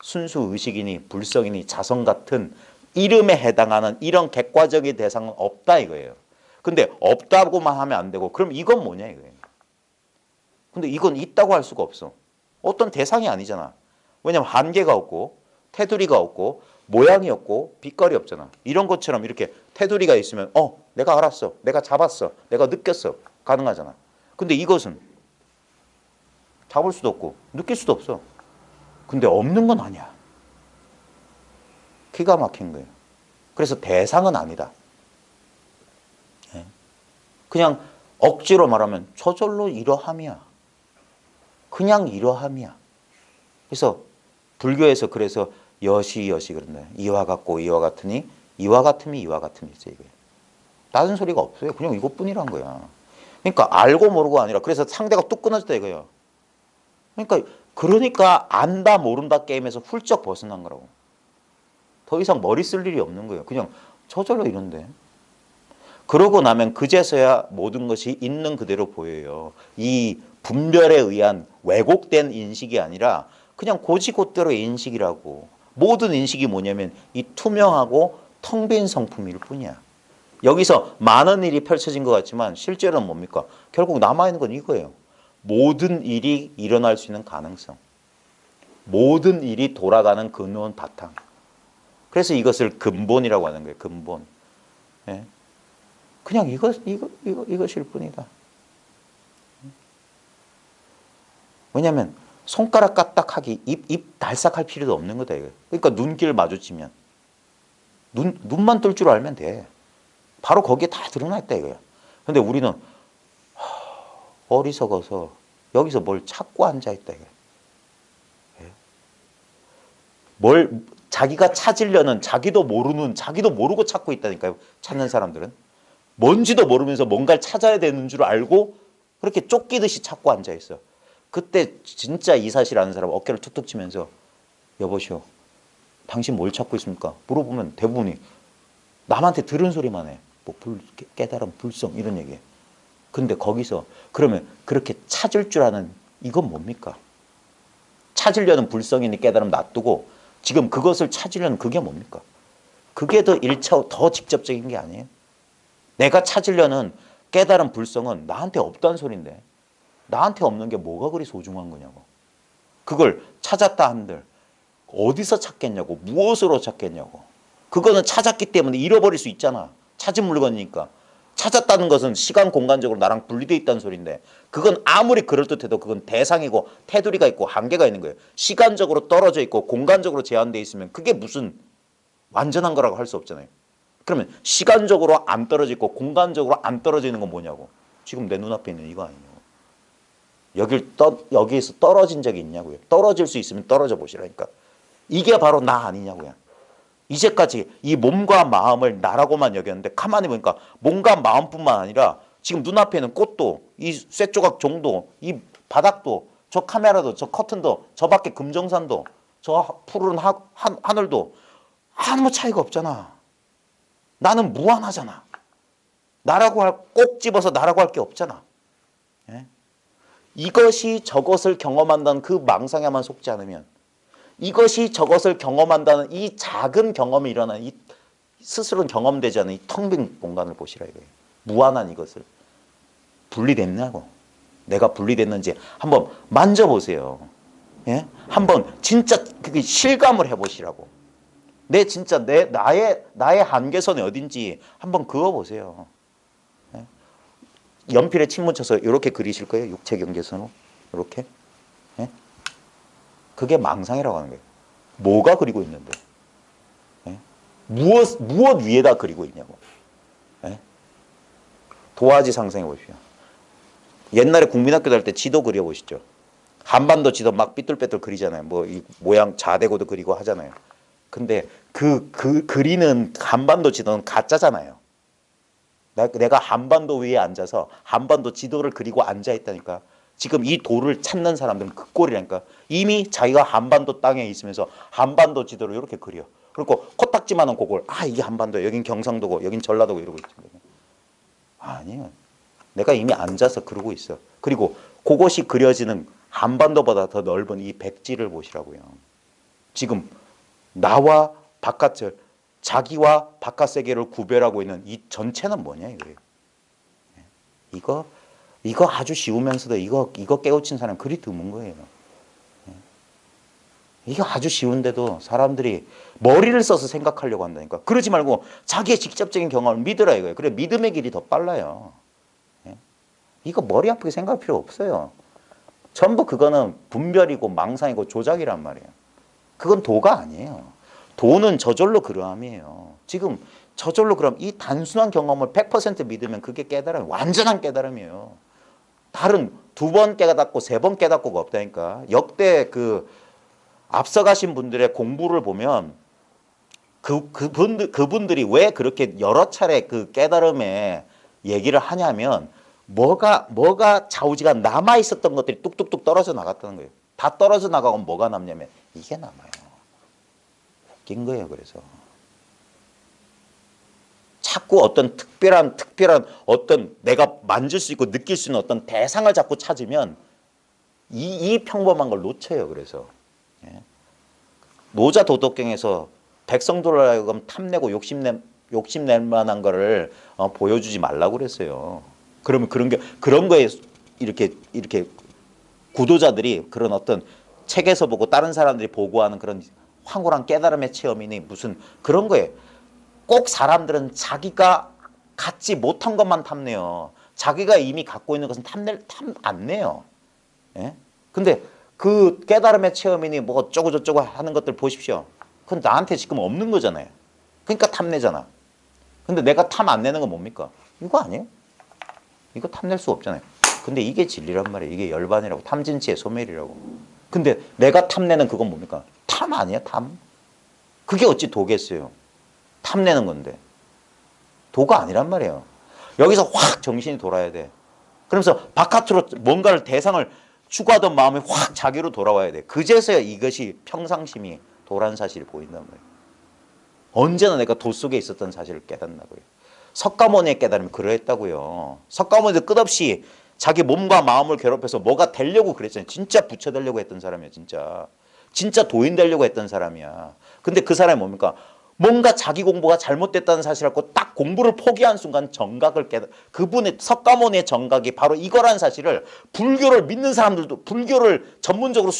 순수 의식이니 불성이니 자성 같은 이름에 해당하는 이런 객관적인 대상은 없다 이거예요. 근데 없다고만 하면 안 되고 그럼 이건 뭐냐 이거예요. 근데 이건 있다고 할 수가 없어. 어떤 대상이 아니잖아. 왜냐면 한계가 없고 테두리가 없고 모양이 없고 빛깔이 없잖아. 이런 것처럼 이렇게 테두리가 있으면 내가 알았어. 내가 잡았어. 내가 느꼈어. 가능하잖아. 근데 이것은 잡을 수도 없고 느낄 수도 없어. 근데 없는 건 아니야. 기가 막힌 거예요. 그래서 대상은 아니다. 그냥 억지로 말하면 저절로 이러함이야. 그냥 이러함이야. 그래서 불교에서 그래서 여시 그런다. 이와 같고 이와 같으니 이와 같음이 이와 같음이지 이거예요. 다른 소리가 없어요. 그냥 이것뿐이란 거야. 그러니까 알고 모르고 아니라 그래서 상대가 뚝 끊어졌다 이거예요. 그러니까 안다 모른다 게임에서 훌쩍 벗어난 거라고. 더 이상 머리 쓸 일이 없는 거예요. 그냥 저절로 이런데. 그러고 나면 그제서야 모든 것이 있는 그대로 보여요. 이 분별에 의한 왜곡된 인식이 아니라 그냥 고지곧대로의 인식이라고. 모든 인식이 뭐냐면 이 투명하고 텅 빈 성품일 뿐이야. 여기서 많은 일이 펼쳐진 것 같지만 실제로는 뭡니까? 결국 남아있는 건 이거예요. 모든 일이 일어날 수 있는 가능성. 모든 일이 돌아가는 근원 바탕. 그래서 이것을 근본이라고 하는 거예요. 근본. 예? 그냥 이것일 뿐이다. 왜냐하면 손가락 까딱하기, 입 달싹할 필요도 없는 거다. 이거. 그러니까 눈길 마주치면 눈만 뜰 줄 알면 돼. 바로 거기에 다 드러나 있다 이거야. 근데 우리는 어리석어서 여기서 뭘 찾고 앉아 있다 이거야. 뭘 자기가 찾으려는 자기도 모르고 찾고 있다니까요. 찾는 사람들은 뭔지도 모르면서 뭔가를 찾아야 되는 줄 알고 그렇게 쫓기듯이 찾고 앉아 있어. 그때 진짜 이 사실 아는 사람 어깨를 툭툭 치면서 여보시오, 당신 뭘 찾고 있습니까? 물어보면 대부분이 남한테 들은 소리만 해. 뭐 깨달음, 불성 이런 얘기해. 근데 거기서 그러면 그렇게 찾을 줄 아는 이건 뭡니까? 찾으려는 불성이니 깨달음 놔두고 지금 그것을 찾으려는 그게 뭡니까? 그게 더 1차 더 직접적인 게 아니에요? 내가 찾으려는 깨달음 불성은 나한테 없다는 소린데 나한테 없는 게 뭐가 그리 소중한 거냐고. 그걸 찾았다 한들 어디서 찾겠냐고. 무엇으로 찾겠냐고. 그거는 찾았기 때문에 잃어버릴 수 있잖아. 찾은 물건이니까. 찾았다는 것은 시간 공간적으로 나랑 분리되어 있다는 소리인데 그건 아무리 그럴듯해도 그건 대상이고 테두리가 있고 한계가 있는 거예요. 시간적으로 떨어져 있고 공간적으로 제한되어 있으면 그게 무슨 완전한 거라고 할 수 없잖아요. 그러면 시간적으로 안 떨어져 있고 공간적으로 안 떨어져 있는 건 뭐냐고. 지금 내 눈앞에 있는 이거 아니에요. 여기에서 떨어진 적이 있냐고요. 떨어질 수 있으면 떨어져 보시라니까. 이게 바로 나 아니냐고요. 이제까지 이 몸과 마음을 나라고만 여겼는데 가만히 보니까 몸과 마음뿐만 아니라 지금 눈앞에 있는 꽃도 이 쇠조각 종도 이 바닥도 저 카메라도 저 커튼도 저 밖에 금정산도 저 푸른 하늘도 아무 차이가 없잖아. 나는 무한하잖아. 나라고 꼭 집어서 나라고 할 게 없잖아. 예? 이것이 저것을 경험한다는 그 망상에만 속지 않으면 이것이 저것을 경험한다는 이 작은 경험이 일어나는 이 스스로는 경험되지 않은 이 텅 빈 공간을 보시라 이거예요. 무한한 이것을. 분리됐냐고. 내가 분리됐는지 한번 만져보세요. 예? 한번 진짜 그게 실감을 해보시라고. 나의 한계선이 어딘지 한번 그어보세요. 예? 연필에 침 묻혀서 이렇게 그리실 거예요. 육체 경계선으로. 이렇게. 예? 그게 망상이라고 하는 거예요. 뭐가 그리고 있는데? 예? 무엇 위에다 그리고 있냐고. 예? 도화지 상상해 보십시오. 옛날에 국민학교 다닐 때 지도 그려보시죠. 한반도 지도 막 삐뚤빼뚤 그리잖아요. 뭐 이 모양 자대고도 그리고 하잖아요. 근데 그 그리는 한반도 지도는 가짜잖아요. 내가 한반도 위에 앉아서 한반도 지도를 그리고 앉아 있다니까. 지금 이 돌을 찾는 사람들은 그 꼴이라니까. 이미 자기가 한반도 땅에 있으면서 한반도 지도를 이렇게 그려. 그리고 코딱지만한 그걸 이게 한반도야. 여긴 경상도고 여긴 전라도고 이러고 있거든요. 아니에요. 내가 이미 앉아서 그러고 있어. 그리고 그것이 그려지는 한반도보다 더 넓은 이 백지를 보시라고요. 지금 나와 바깥을 자기와 바깥 세계를 구별하고 있는 이 전체는 뭐냐 이거예요. 이거 아주 쉬우면서도 이거 깨우친 사람 그리 드문 거예요. 이거 아주 쉬운데도 사람들이 머리를 써서 생각하려고 한다니까. 그러지 말고 자기의 직접적인 경험을 믿으라 이거예요. 그래 믿음의 길이 더 빨라요. 이거 머리 아프게 생각할 필요 없어요. 전부 그거는 분별이고 망상이고 조작이란 말이에요. 그건 도가 아니에요. 도는 저절로 그러함이에요. 지금 저절로 그럼 이 단순한 경험을 100% 믿으면 그게 깨달음, 완전한 깨달음이에요. 다른 2번 깨닫고 3번 깨닫고가 없다니까. 역대 그 앞서가신 분들의 공부를 보면 그분들이 왜 그렇게 여러 차례 그 깨달음에 얘기를 하냐면 뭐가 좌우지가 남아 있었던 것들이 뚝뚝뚝 떨어져 나갔다는 거예요. 다 떨어져 나가고 뭐가 남냐면 이게 남아요. 웃긴 거예요. 그래서 자꾸 어떤 특별한 어떤 내가 만질 수 있고 느낄 수 있는 어떤 대상을 자꾸 찾으면 이 평범한 걸 놓쳐요. 그래서 노자 도덕경에서 백성들을 하여금 탐내고 욕심낼 만한 거를 보여주지 말라고 그랬어요. 그러면 그런 거에 이렇게 구도자들이 그런 어떤 책에서 보고 다른 사람들이 보고하는 그런 황홀한 깨달음의 체험이니 무슨 그런 거에 꼭 사람들은 자기가 갖지 못한 것만 탐내요. 자기가 이미 갖고 있는 것은 탐 안 내요. 예? 근데 그 깨달음의 체험이니 뭐 어쩌고 저쩌고 하는 것들 보십시오. 그건 나한테 지금 없는 거잖아요. 그러니까 탐내잖아. 근데 내가 탐 안 내는 건 뭡니까? 이거 아니에요? 이거 탐낼 수 없잖아요. 근데 이게 진리란 말이에요. 이게 열반이라고. 탐진치의 소멸이라고. 근데 내가 탐내는 그건 뭡니까? 탐 아니야, 탐? 그게 어찌 도겠어요? 탐내는 건데. 도가 아니란 말이에요. 여기서 확 정신이 돌아야 돼. 그러면서 바깥으로 뭔가를 대상을 추구하던 마음이 확 자기로 돌아와야 돼. 그제서야 이것이 평상심이 도란 사실이 보인단 말이에요. 언제나 내가 도 속에 있었던 사실을 깨닫나고요. 석가모니의 깨달음이 그러했다고요. 석가모니도 끝없이 자기 몸과 마음을 괴롭혀서 뭐가 되려고 그랬잖아요. 진짜 부처 되려고 했던 사람이야. 진짜 도인 되려고 했던 사람이야. 근데 그 사람이 뭡니까? 뭔가 자기 공부가 잘못됐다는 사실을 갖고 딱 공부를 포기한 순간 정각을 그분의 석가모니의 정각이 바로 이거라는 사실을 불교를 믿는 사람들도 불교를 전문적으로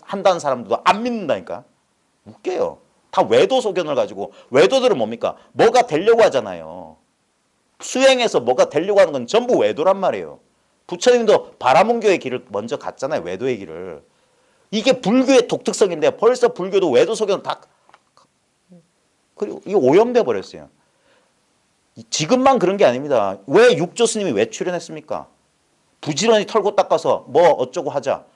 한다는 사람들도 안 믿는다니까. 웃겨요. 다 외도 소견을 가지고 외도들은 뭡니까? 뭐가 되려고 하잖아요. 수행해서 뭐가 되려고 하는 건 전부 외도란 말이에요. 부처님도 바라문교의 길을 먼저 갔잖아요. 외도의 길을. 이게 불교의 독특성인데 벌써 불교도 외도 소견을 다 그리고 이게 오염돼 버렸어요. 지금만 그런 게 아닙니다. 왜 육조 스님이 왜 출연했습니까? 부지런히 털고 닦아서 뭐 어쩌고 하자.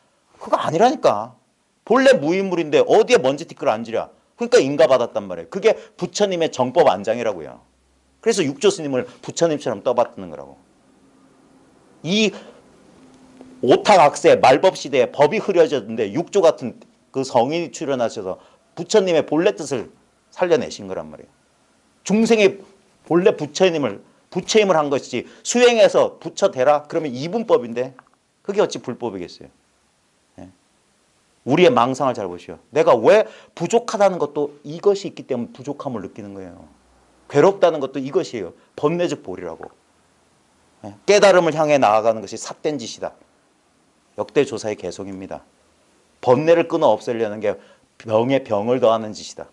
그거 아니라니까. 본래 무인물인데 어디에 먼지 티끌을 앉으랴. 그러니까 인가받았단 말이에요. 그게 부처님의 정법 안장이라고요. 그래서 육조 스님을 부처님처럼 떠받드는 거라고. 이 오타각세 말법 시대에 법이 흐려졌는데 육조 같은 그 성인이 출연하셔서 부처님의 본래 뜻을 살려내신 거란 말이에요. 중생의 본래 부처임을 한 것이지 수행해서 부처 되라 그러면 이분법인데 그게 어찌 불법이겠어요. 예. 우리의 망상을 잘 보시오. 내가 왜 부족하다는 것도 이것이 있기 때문에 부족함을 느끼는 거예요. 괴롭다는 것도 이것이에요. 번뇌적 볼이라고. 예. 깨달음을 향해 나아가는 것이 삿된 짓이다. 역대 조사의 개성입니다. 번뇌를 끊어 없애려는 게 병에 병을 더하는 짓이다.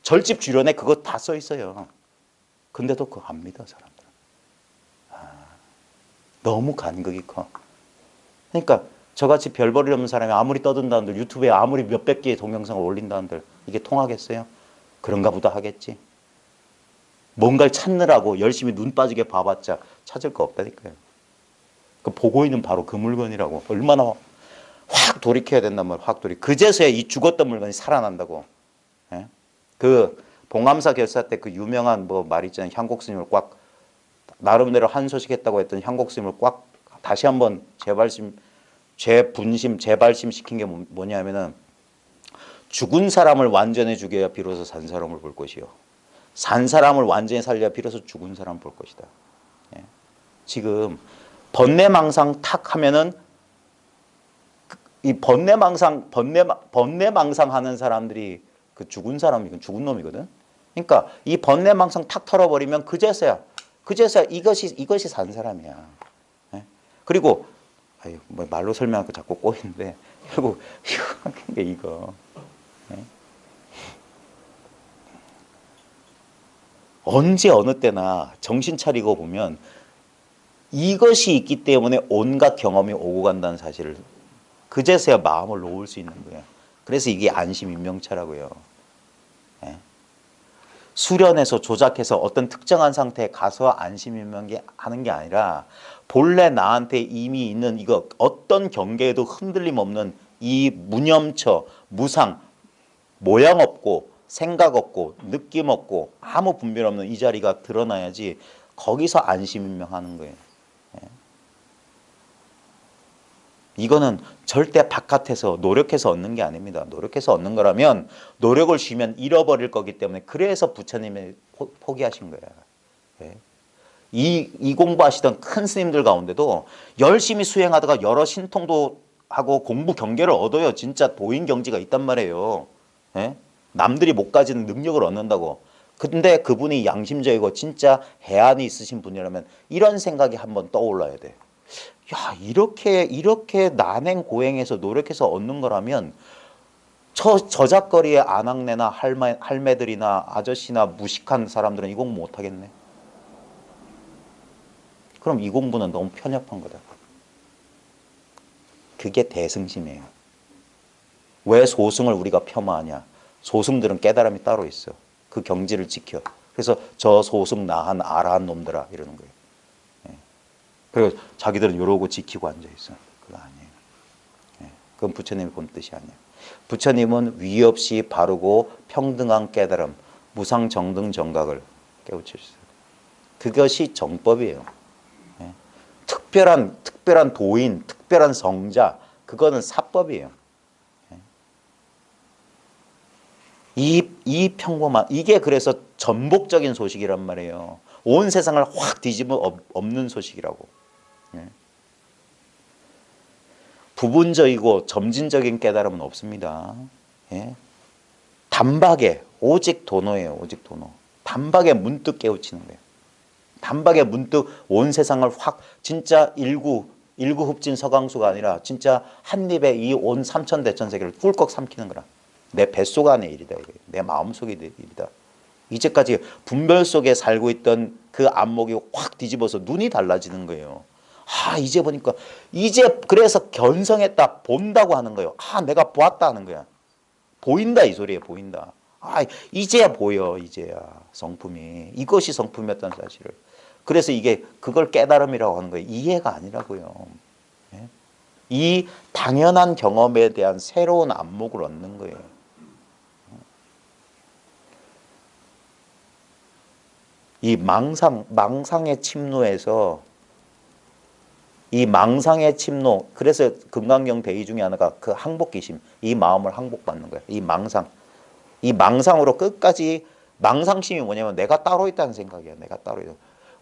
절집 주련에 그거 다 써 있어요. 근데도 그거 안 믿어 사람들. 너무 간극이 커. 그러니까 저같이 별볼일 없는 사람이 아무리 떠든다는들 유튜브에 아무리 몇백 개의 동영상을 올린다는들 이게 통하겠어요? 그런가 보다 하겠지. 뭔가를 찾느라고 열심히 눈 빠지게 봐봤자 찾을 거 없다니까요. 그 보고 있는 바로 그 물건이라고. 얼마나 확 돌이켜야 된단 말이에요. 확 돌이. 그제서야 이 죽었던 물건이 살아난다고. 예? 그 봉암사 결사 때 그 유명한 뭐 말 있잖아요. 향곡 스님을 꽉 나름대로 한 소식 했다고 했던 향곡 스님을 꽉 다시 한번 재발심 시킨 게 뭐냐면은 죽은 사람을 완전히 죽여야 비로소 산 사람을 볼 것이요. 산 사람을 완전히 살려야 비로소 죽은 사람을 볼 것이다. 예. 지금 번뇌망상 탁 하면은 이 번뇌망상 하는 사람들이 그 죽은 사람이건 죽은 놈이거든. 그러니까 이 번뇌망상 탁 털어버리면 그제서야 이것이 산 사람이야. 예? 그리고 뭐 말로 설명하고 자꾸 꼬이는데 결국 이거 예? 언제 어느 때나 정신 차리고 보면 이것이 있기 때문에 온갖 경험이 오고 간다는 사실을 그제서야 마음을 놓을 수 있는 거예요. 그래서 이게 안심인명차라고요. 예? 수련해서 조작해서 어떤 특정한 상태에 가서 안심인명하는 게 아니라 본래 나한테 이미 있는 이거 어떤 경계에도 흔들림 없는 이 무념처, 무상, 모양 없고 생각 없고 느낌 없고 아무 분별 없는 이 자리가 드러나야지 거기서 안심인명하는 거예요. 이거는 절대 바깥에서 노력해서 얻는 게 아닙니다. 노력해서 얻는 거라면 노력을 쉬면 잃어버릴 거기 때문에 그래서 부처님이 포기하신 거야. 예. 이 공부하시던 큰 스님들 가운데도 열심히 수행하다가 여러 신통도 하고 공부 경계를 얻어요. 진짜 도인 경지가 있단 말이에요. 예? 남들이 못 가지는 능력을 얻는다고. 근데 그분이 양심적이고 진짜 해안이 있으신 분이라면 이런 생각이 한번 떠올라야 돼. 야, 이렇게 난행 고행해서 노력해서 얻는 거라면 저작거리의 아낙네나 할매들이나 아저씨나 무식한 사람들은 이 공부 못 하겠네. 그럼 이 공부는 너무 편협한 거다. 그게 대승심이에요. 왜 소승을 우리가 폄하하냐? 소승들은 깨달음이 따로 있어. 그 경지를 지켜. 그래서 저 소승 나한 아라한 놈들아 이러는 거예요. 그리고 자기들은 이러고 지키고 앉아있어. 그거 아니에요. 그건 부처님이 본 뜻이 아니에요. 부처님은 위 없이 바르고 평등한 깨달음, 무상정등 정각을 깨우치셨어요. 그것이 정법이에요. 특별한 도인, 특별한 성자, 그거는 사법이에요. 이 평범한, 이게 그래서 전복적인 소식이란 말이에요. 온 세상을 확 뒤집어 엎는 소식이라고. 부분적이고 점진적인 깨달음은 없습니다. 단박에 오직 도노예요. 오직 도노. 단박에 문득 깨우치는 거예요. 단박에 문득 온 세상을 확 진짜 일구 흡진 서강수가 아니라 진짜 한 입에 이 온 삼천대천세계를 꿀꺽 삼키는 거라. 내 뱃속 안의 일이다. 내 마음속의 일이다. 이제까지 분별 속에 살고 있던 그 안목이 확 뒤집어서 눈이 달라지는 거예요. 이제 보니까 이제 그래서 견성했다 본다고 하는 거예요. 내가 보았다 하는 거야. 보인다 이 소리예요. 보인다. 이제야 보여. 이제야 성품이. 이것이 성품이었다는 사실을. 그래서 이게 그걸 깨달음이라고 하는 거예요. 이해가 아니라고요. 이 당연한 경험에 대한 새로운 안목을 얻는 거예요. 이 망상의 침노에서 이 망상의 침노, 그래서 금강경 대의 중에 하나가 그 항복기심, 이 마음을 항복받는 거예요. 이 망상으로 끝까지. 망상심이 뭐냐면 내가 따로 있다는 생각이야. 내가 따로 있다.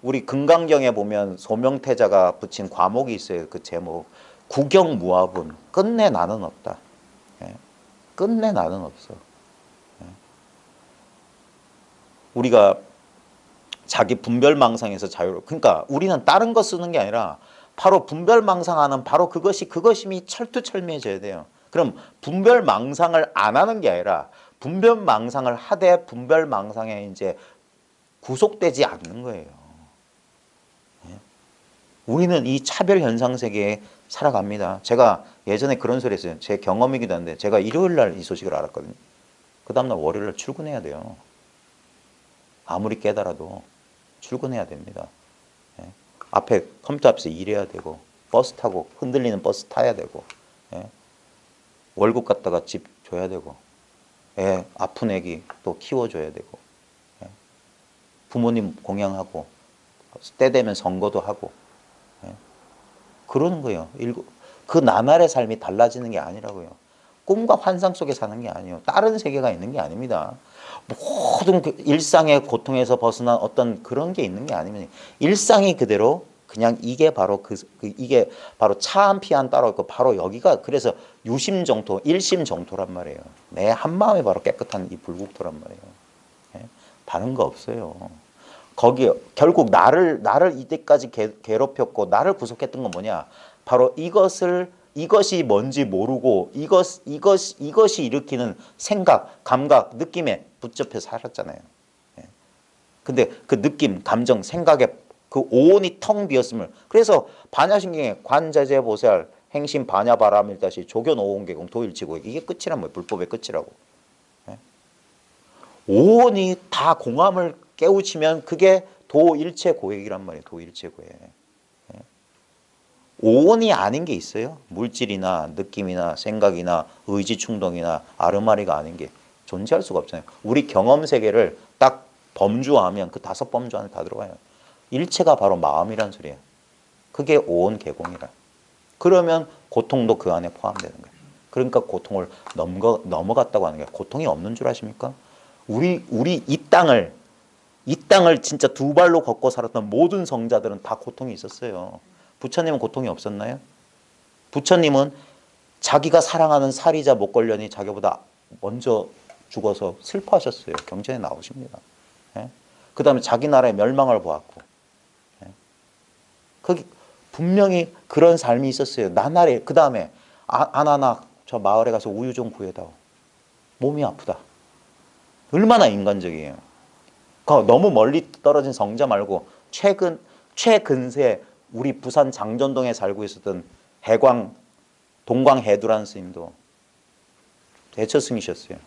우리 금강경에 보면 소명태자가 붙인 과목이 있어요. 그 제목 구경무아분, 끝내 나는 없다. 끝내 나는 없어. 우리가 자기 분별망상에서 그러니까 우리는 다른 거 쓰는 게 아니라 바로 분별망상하는 바로 그것임이 철두철미해져야 돼요. 그럼 분별망상을 안 하는 게 아니라 분별망상을 하되 분별망상에 이제 구속되지 않는 거예요. 우리는 이 차별 현상 세계에 살아갑니다. 제가 예전에 그런 소리 했어요. 제 경험이기도 한데 제가 일요일 날 이 소식을 알았거든요. 그 다음날 월요일 날 출근해야 돼요. 아무리 깨달아도 출근해야 됩니다. 앞에 컴퓨터 앞에서 일해야 되고 버스 타고 흔들리는 버스 타야 되고 월급 갖다가 집 줘야 되고 아픈 애기 또 키워줘야 되고 부모님 공양하고 때 되면 선거도 하고 그러는 거예요. 그 나날의 삶이 달라지는 게 아니라고요. 꿈과 환상 속에 사는 게 아니에요. 다른 세계가 있는 게 아닙니다. 모든 그 일상의 고통에서 벗어난 어떤 그런 게 있는 게 아니면 일상이 그대로 그냥 이게 바로 이게 바로 차 한 피 안 따로 있고 바로 여기가 그래서 유심정토, 일심정토란 말이에요. 내 한마음이 바로 깨끗한 이 불국토란 말이에요. 다른 거 없어요. 거기 결국 나를 이때까지 괴롭혔고 나를 구속했던 건 뭐냐? 바로 이것이 뭔지 모르고 이것이 일으키는 생각, 감각, 느낌에 붙잡혀 살았잖아요. 근데 그 느낌, 감정, 생각에 그 오온이 텅 비었음을 그래서 반야신경에 관자재보살 행심 반야바라밀다시 조견오온계공 도일치고 이게 끝이란 뭐예요? 불법의 끝이라고. 오온이 다 공함을 깨우치면 그게 도일체고액이란 말이에요. 도일체고액. 오온이 아닌 게 있어요? 물질이나 느낌이나 생각이나 의지 충동이나 아르마리가 아닌 게 존재할 수가 없잖아요. 우리 경험 세계를 딱 범주화하면 그 5범주 안에 다 들어가요. 일체가 바로 마음이란 소리예요. 그게 오온 개공이라. 그러면 고통도 그 안에 포함되는 거예요. 그러니까 고통을 넘어갔다고 하는 거예요. 고통이 없는 줄 아십니까? 우리 이 땅을 진짜 두 발로 걷고 살았던 모든 성자들은 다 고통이 있었어요. 부처님은 고통이 없었나요? 부처님은 자기가 사랑하는 사리자 목걸련이 자기보다 먼저 죽어서 슬퍼하셨어요. 경전에 나오십니다. 예? 그 다음에 자기 나라의 멸망을 보았고, 예? 거기 분명히 그런 삶이 있었어요. 나날에. 그 다음에 아나나 저 마을에 가서 우유 좀 구해다오. 몸이 아프다. 얼마나 인간적이에요. 너무 멀리 떨어진 성자 말고 최근세 우리 부산 장전동에 살고 있었던 동광해두라는 스님도 대처스님이셨어요.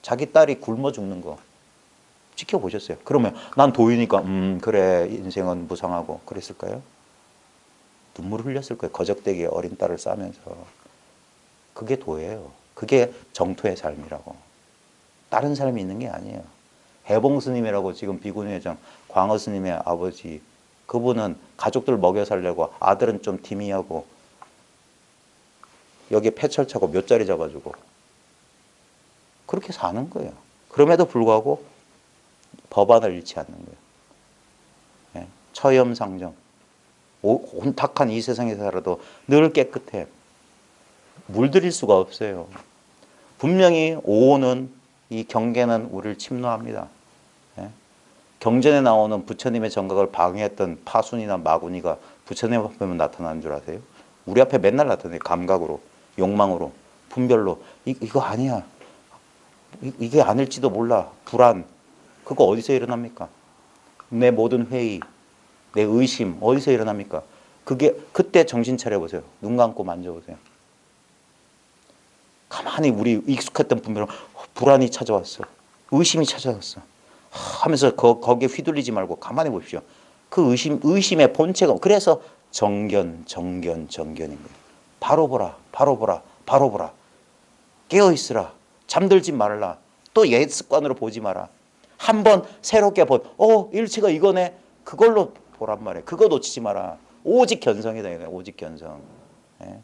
자기 딸이 굶어 죽는 거 지켜보셨어요. 그러면 난 도유니까 그래 인생은 무상하고 그랬을까요? 눈물을 흘렸을 거예요. 거적대기에 어린 딸을 싸면서. 그게 도예요. 그게 정토의 삶이라고. 다른 삶이 있는 게 아니에요. 해봉스님이라고 지금 비구니회장 광어스님의 아버지, 그분은 가족들 먹여 살려고 아들은 좀 티미하고 여기에 폐철 차고 몇 자리 잡아주고 그렇게 사는 거예요. 그럼에도 불구하고 법안을 잃지 않는 거예요. 예? 처염상정. 혼탁한 이 세상에 살아도 늘 깨끗해. 물들일 수가 없어요. 분명히 오오는 이 경계는 우리를 침노합니다. 예? 경전에 나오는 부처님의 정각을 방해했던 파순이나 마구니가 부처님 앞에만 나타나는 줄 아세요? 우리 앞에 맨날 나타나요. 감각으로, 욕망으로, 분별로. 이거 아니야. 이게 아닐지도 몰라. 불안. 그거 어디서 일어납니까? 내 모든 회의, 내 의심 어디서 일어납니까? 그때 정신 차려보세요. 눈 감고 만져보세요. 가만히 우리 익숙했던 분별로 불안이 찾아왔어. 의심이 찾아왔어. 하면서 거기에 휘둘리지 말고 가만히 보십시오. 그 의심의 본체가 그래서 정견인 거예요. 바로 보라. 바로 보라. 깨어있으라. 잠들지 말라. 또 옛 습관으로 보지 마라. 한번 새롭게 일체가 이거네. 그걸로 보란 말이에요. 그거 놓치지 마라. 오직 견성이다. 오직 견성. 예?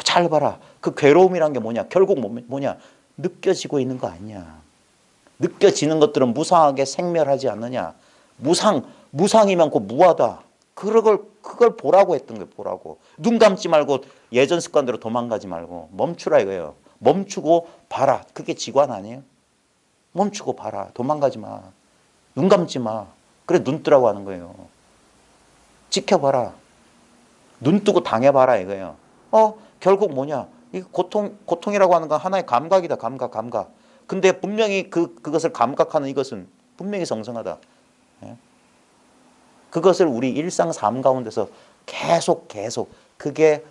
잘 봐라. 그 괴로움이란 게 뭐냐? 결국 뭐냐? 느껴지고 있는 거 아니냐? 느껴지는 것들은 무상하게 생멸하지 않느냐? 무상이면 그 무하다. 그걸 보라고 했던 거예요. 보라고. 눈 감지 말고 예전 습관대로 도망가지 말고 멈추라 이거예요. 멈추고 봐라. 그게 지관 아니에요? 멈추고 봐라. 도망가지 마. 눈 감지 마. 그래 눈 뜨라고 하는 거예요. 지켜봐라. 눈 뜨고 당해봐라 이거예요. 결국 뭐냐? 이 고통이라고 하는 건 하나의 감각이다. 감각. 근데 분명히 그것을 감각하는 이것은 분명히 성성하다. 예? 그것을 우리 일상 삶 가운데서 계속 그게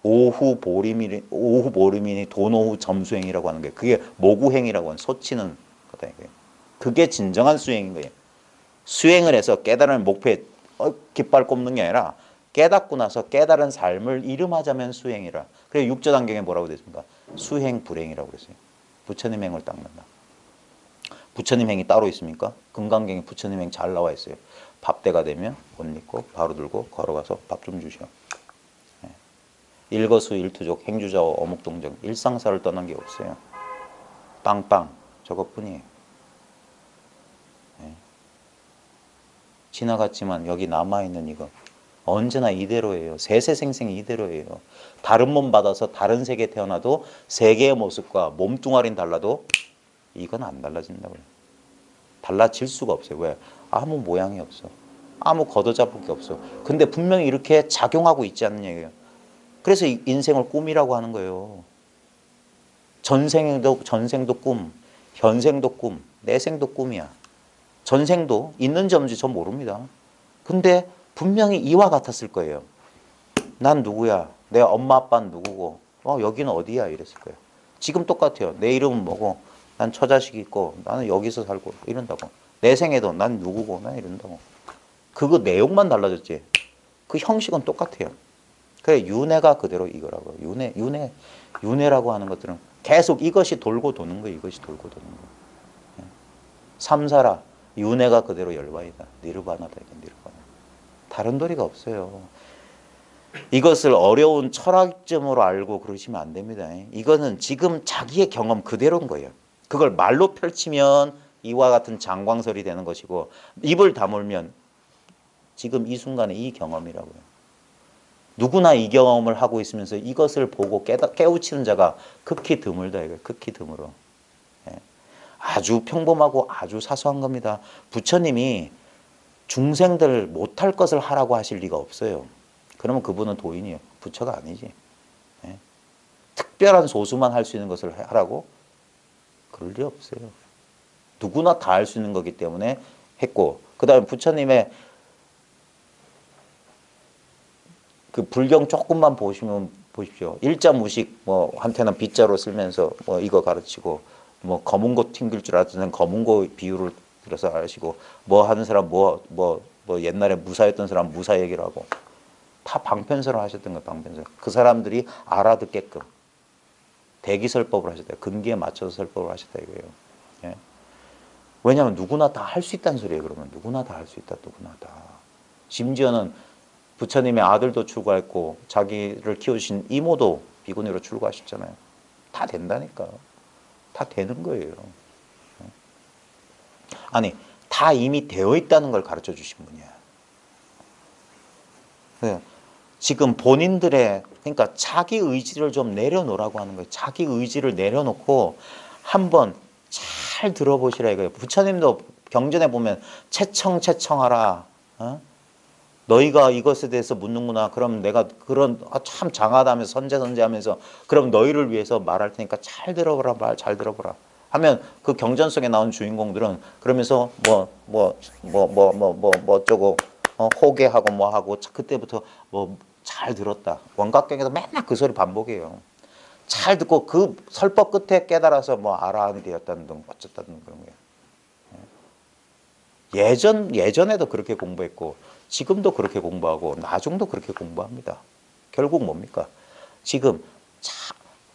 오후 보림이니 도노후 점수행이라고 하는 게 그게 모구행이라고 하는 소치는 거다 이거예요. 그게 진정한 수행인 거예요. 수행을 해서 깨달은 목표에 깃발 꼽는 게 아니라 깨닫고 나서 깨달은 삶을 이름하자면 수행이라. 그래서 육조단경에 뭐라고 되어 있습니까? 수행 불행이라고 그랬어요. 부처님 행을 닦는다. 부처님 행이 따로 있습니까? 금강경에 부처님 행 잘 나와 있어요. 밥 때가 되면 옷 입고 바로 들고 걸어가서 밥 좀 주시오. 일거수일투족 행주자와 어묵동정 일상사를 떠난 게 없어요. 빵빵 저것뿐이에요. 지나갔지만 여기 남아있는 이거 언제나 이대로예요. 세세생생 이대로예요. 다른 몸 받아서 다른 세계에 태어나도 세계의 모습과 몸뚱아리는 달라도 이건 안 달라진다고요. 달라질 수가 없어요. 왜? 아무 모양이 없어. 아무 걷어잡을 게 없어. 근데 분명히 이렇게 작용하고 있지 않는 얘기예요. 그래서 인생을 꿈이라고 하는 거예요. 전생도 꿈, 현생도 꿈, 내생도 꿈이야. 전생도 있는지 없는지 전 모릅니다. 근데 분명히 이와 같았을 거예요. 난 누구야? 내 엄마 아빠는 누구고? 여기는 어디야? 이랬을 거예요. 지금 똑같아요. 내 이름은 뭐고? 난 처자식이 있고 나는 여기서 살고 이런다고. 내 생에도 난 누구고? 난 이런다고. 그거 내용만 달라졌지. 그 형식은 똑같아요. 그래 윤회가 그대로 이거라고요. 윤회라고 하는 것들은 계속 이것이 돌고 도는 거예요. 이것이 돌고 도는 거예요. 삼사라 윤회가 그대로 열반이다. 니르바나다. 이게 니르바나. 다른 도리가 없어요. 이것을 어려운 철학점으로 알고 그러시면 안 됩니다. 이거는 지금 자기의 경험 그대로인 거예요. 그걸 말로 펼치면 이와 같은 장광설이 되는 것이고 입을 다물면 지금 이 순간에 이 경험이라고요. 누구나 이 경험을 하고 있으면서 이것을 보고 깨우치는 자가 극히 드물다. 이거예요. 극히 드물어. 아주 평범하고 아주 사소한 겁니다. 부처님이 중생들 못할 것을 하라고 하실 리가 없어요. 그러면 그분은 도인이에요. 부처가 아니지. 특별한 소수만 할 수 있는 것을 하라고? 그럴 리 없어요. 누구나 다 할 수 있는 거기 때문에 했고, 그 다음에 부처님의 그 불경 조금만 보시면 보십시오. 일자무식 뭐 한테는 빗자로 쓰면서 뭐 이거 가르치고 뭐 검은고 튕길 줄 알았던 검은고 비유를 들어서 아시고 뭐 하는 사람 뭐 옛날에 무사였던 사람 무사 얘기를 하고 다 방편설을 하셨던 거예요. 방편설. 그 사람들이 알아듣게끔 대기설법을 하셨다. 근기에 맞춰서 설법을 하셨다 이거예요. 예? 왜냐하면 누구나 다 할 수 있다는 소리예요. 그러면 누구나 다 할 수 있다. 누구나 다. 심지어는 부처님의 아들도 출가했고 자기를 키우신 이모도 비구니로 출가하셨잖아요. 다 된다니까. 다 되는 거예요. 아니 다 이미 되어 있다는 걸 가르쳐 주신 분이야. 네. 지금 본인들의 그러니까 자기 의지를 좀 내려놓으라고 하는 거예요. 자기 의지를 내려놓고 한번 잘 들어보시라 이거예요. 부처님도 경전에 보면 채청하라. 너희가 이것에 대해서 묻는구나. 그럼 내가 그런 참 장하다면서 선제하면서 그럼 너희를 위해서 말할 테니까 잘 들어보라. 말 잘 들어보라. 하면 그 경전 속에 나온 주인공들은 그러면서 어쩌고 호계하고 뭐 하고 그때부터 뭐 잘 들었다. 원각경에서 맨날 그 소리 반복해요. 잘 듣고 그 설법 끝에 깨달아서 뭐 아라한이 되었다는 등 어쨌다는 그런 거예요. 예전에도 그렇게 공부했고 지금도 그렇게 공부하고 나중도 그렇게 공부합니다. 결국 뭡니까? 지금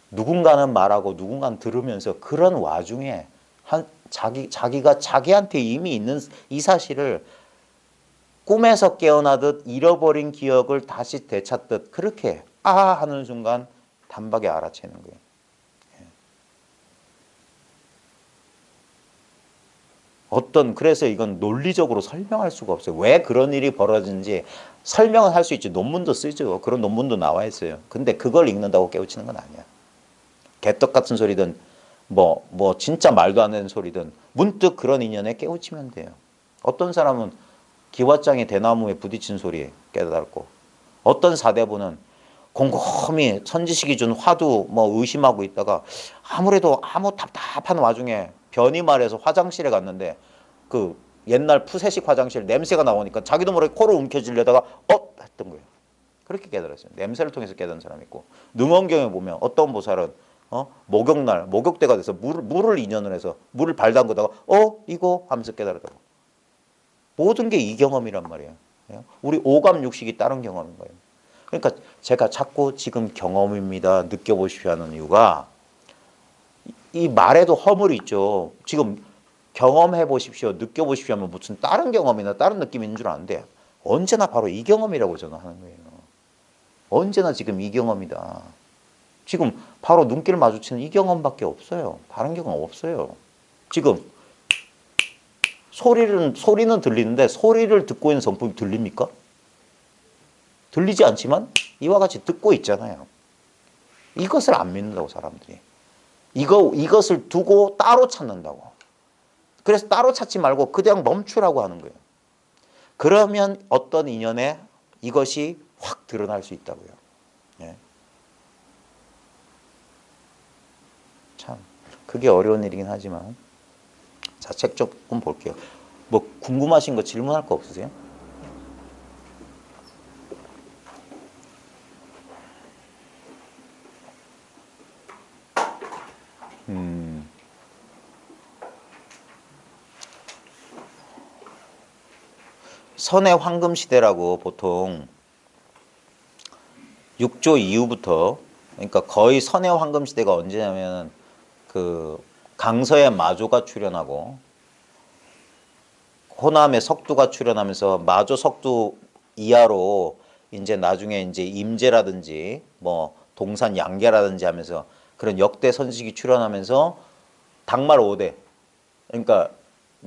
누군가는 말하고 누군가는 들으면서 그런 와중에 자기가 자기한테 이미 있는 이 사실을 꿈에서 깨어나듯 잃어버린 기억을 다시 되찾듯 그렇게 하는 순간 단박에 알아채는 거예요. 그래서 이건 논리적으로 설명할 수가 없어요. 왜 그런 일이 벌어지는지 설명은 할 수 있지. 논문도 쓰죠. 그런 논문도 나와 있어요. 근데 그걸 읽는다고 깨우치는 건 아니야. 개떡 같은 소리든 진짜 말도 안 되는 소리든 문득 그런 인연에 깨우치면 돼요. 어떤 사람은 기왓장이 대나무에 부딪힌 소리에 깨달고 어떤 사대부는 곰곰이 선지식이 준 화두 의심하고 있다가 아무래도 아무 답답한 와중에 변이 말해서 화장실에 갔는데 그 옛날 푸세식 화장실 냄새가 나오니까 자기도 모르게 코를 움켜쥐려다가 했던 거예요. 그렇게 깨달았어요. 냄새를 통해서 깨달은 사람이 있고 능원경에 보면 어떤 보살은 목욕날 목욕대가 돼서 물을 인연을 해서 물을 발 담그다가 이거 하면서 깨달았다고. 모든 게 이 경험이란 말이에요. 우리 오감 육식이 다른 경험인 거예요. 그러니까 제가 자꾸 지금 경험입니다. 느껴보십시오 하는 이유가 이 말에도 허물이 있죠. 지금 경험해 보십시오. 느껴보십시오 하면 무슨 다른 경험이나 다른 느낌인 줄 아는데 언제나 바로 이 경험이라고 저는 하는 거예요. 언제나 지금 이 경험이다. 지금 바로 눈길 마주치는 이 경험밖에 없어요. 다른 경험 없어요. 지금 소리는 들리는데 소리를 듣고 있는 성품이 들립니까? 들리지 않지만 이와 같이 듣고 있잖아요. 이것을 안 믿는다고 사람들이. 이것을 두고 따로 찾는다고. 그래서 따로 찾지 말고 그냥 멈추라고 하는 거예요. 그러면 어떤 인연에 이것이 확 드러날 수 있다고요. 예. 참 그게 어려운 일이긴 하지만 자, 책 조금 볼게요. 뭐 궁금하신 거 질문할 거 없으세요? 선의 황금 시대라고 보통 6조 이후부터 그러니까 거의 선해 황금 시대가 언제냐면 그 강서의 마조가 출현하고 호남의 석두가 출현하면서 마조 석두 이하로 이제 나중에 이제 임제라든지 뭐 동산 양계라든지 하면서 그런 역대 선식이 출현하면서 당말 5대 그러니까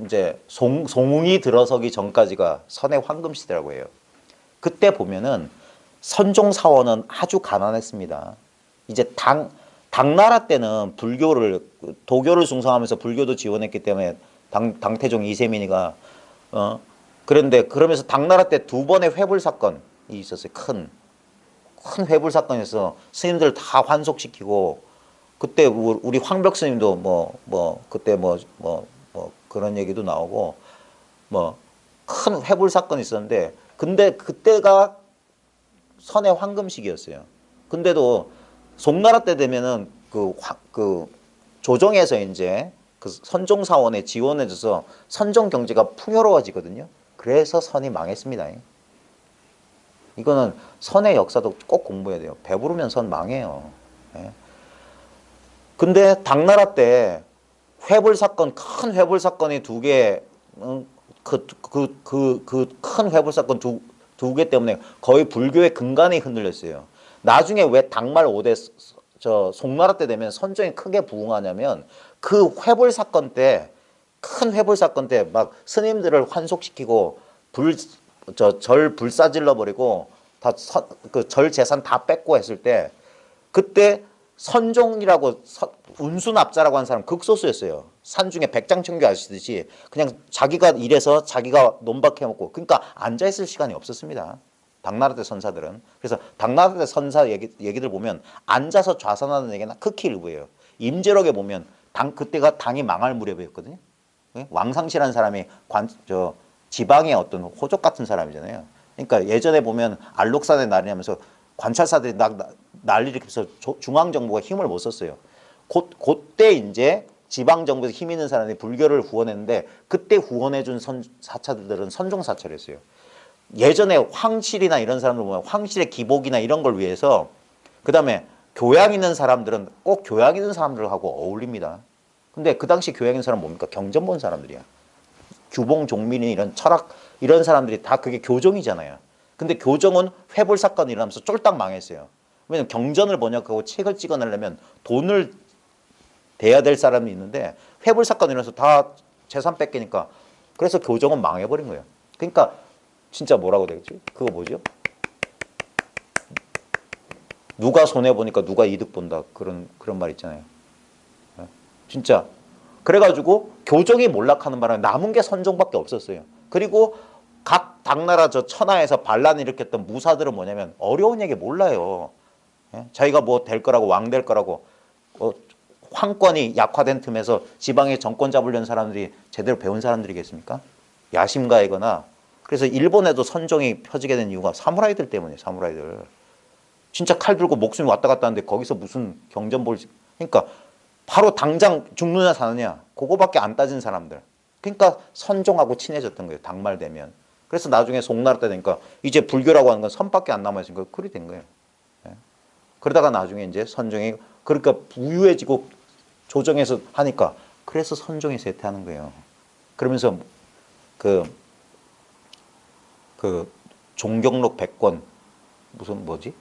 이제 송웅이 들어서기 전까지가 선의 황금 시대라고 해요. 그때 보면은 선종사원은 아주 가난했습니다. 이제 당나라 때는 불교를 도교를 숭상하면서 불교도 지원했기 때문에 당태종 이세민이가 그런데 그러면서 당나라 때 두 번의 회불 사건이 있었어요. 큰 회불 사건에서 스님들 다 환속시키고 그때 우리 황벽 스님도 그때 그런 얘기도 나오고 뭐 큰 회불 사건이 있었는데 근데 그때가 선의 황금 시기였어요. 근데도 송나라 때 되면은 그 조정에서 이제 그 선종사원에 지원해줘서 선종 경제가 풍요로워지거든요. 그래서 선이 망했습니다. 이거는 선의 역사도 꼭 공부해야 돼요. 배부르면 선 망해요. 예. 근데 당나라 때 회불 사건, 큰 회불 사건이 두 개, 큰 회불 사건 두 개 때문에 거의 불교의 근간이 흔들렸어요. 나중에 왜 당말 5대 송나라 때 되면 선종이 크게 부흥하냐면 그 회불 사건 때, 큰 회불 사건 때 막 스님들을 환속시키고 절 불사질러 버리고 다 그 절 재산 다 뺏고 했을 때 그때 선종이라고 운수납자라고 하는 사람 극소수였어요. 산중에 백장청교 아시듯이 그냥 자기가 일해서 자기가 논박해먹고 그러니까 앉아있을 시간이 없었습니다. 당나라 때 선사들은. 그래서 당나라 때 선사 얘기들 보면 앉아서 좌선하는 얘기는 극히 일부예요. 임제록에 보면 그때가 당이 망할 무렵이었거든요. 왕상시라는 사람이 지방의 어떤 호족 같은 사람이잖아요. 그러니까 예전에 보면 알록산의 날이 하면서 관찰사들이 난리를 일으켜서 중앙정부가 힘을 못 썼어요. 그때 이제 지방정부에서 힘 있는 사람이 불교를 후원했는데 그때 후원해준 사찰들은 선종사찰이었어요. 예전에 황실이나 이런 사람들 보면 황실의 기복이나 이런 걸 위해서 그 다음에 교양 있는 사람들은 꼭 교양 있는 사람들하고 어울립니다. 근데 그 당시 교양 있는 사람 뭡니까? 경전 본 사람들이야. 규봉, 종민이 이런 철학 이런 사람들이 다 그게 교정이잖아요. 근데 교정은 회불 사건이 일어나면서 쫄딱 망했어요. 왜냐면 경전을 번역하고 책을 찍어내려면 돈을 대야 될 사람이 있는데 회불 사건이 일어나서 다 재산 뺏기니까 그래서 교정은 망해버린 거예요. 그러니까 진짜 뭐라고 되겠지? 그거 뭐죠? 누가 손해보니까 누가 이득 본다. 그런 말 있잖아요. 진짜. 그래가지고 교정이 몰락하는 바람에 남은 게 선종밖에 없었어요. 그리고 각 당나라 저 천하에서 반란을 일으켰던 무사들은 뭐냐면 어려운 얘기 몰라요. 자기가 뭐 될 거라고 왕 될 거라고 황권이 약화된 틈에서 지방에 정권 잡으려는 사람들이 제대로 배운 사람들이겠습니까? 야심가이거나. 그래서 일본에도 선종이 펴지게 된 이유가 사무라이들 때문이에요. 사무라이들. 진짜 칼 들고 목숨이 왔다 갔다 하는데 거기서 무슨 경전볼 그러니까 바로 당장 죽느냐 사느냐 그거밖에 안 따진 사람들. 그러니까 선종하고 친해졌던 거예요. 당말 되면. 그래서 나중에 송나라 때 되니까 이제 불교라고 하는 건 선밖에 안 남아있으니까 그리 된 거예요. 그러다가 나중에 이제 선종이 그러니까 부유해지고 조정해서 하니까 그래서 선종이 쇠퇴하는 거예요. 그러면서 그 종경록 100권 무슨 뭐지?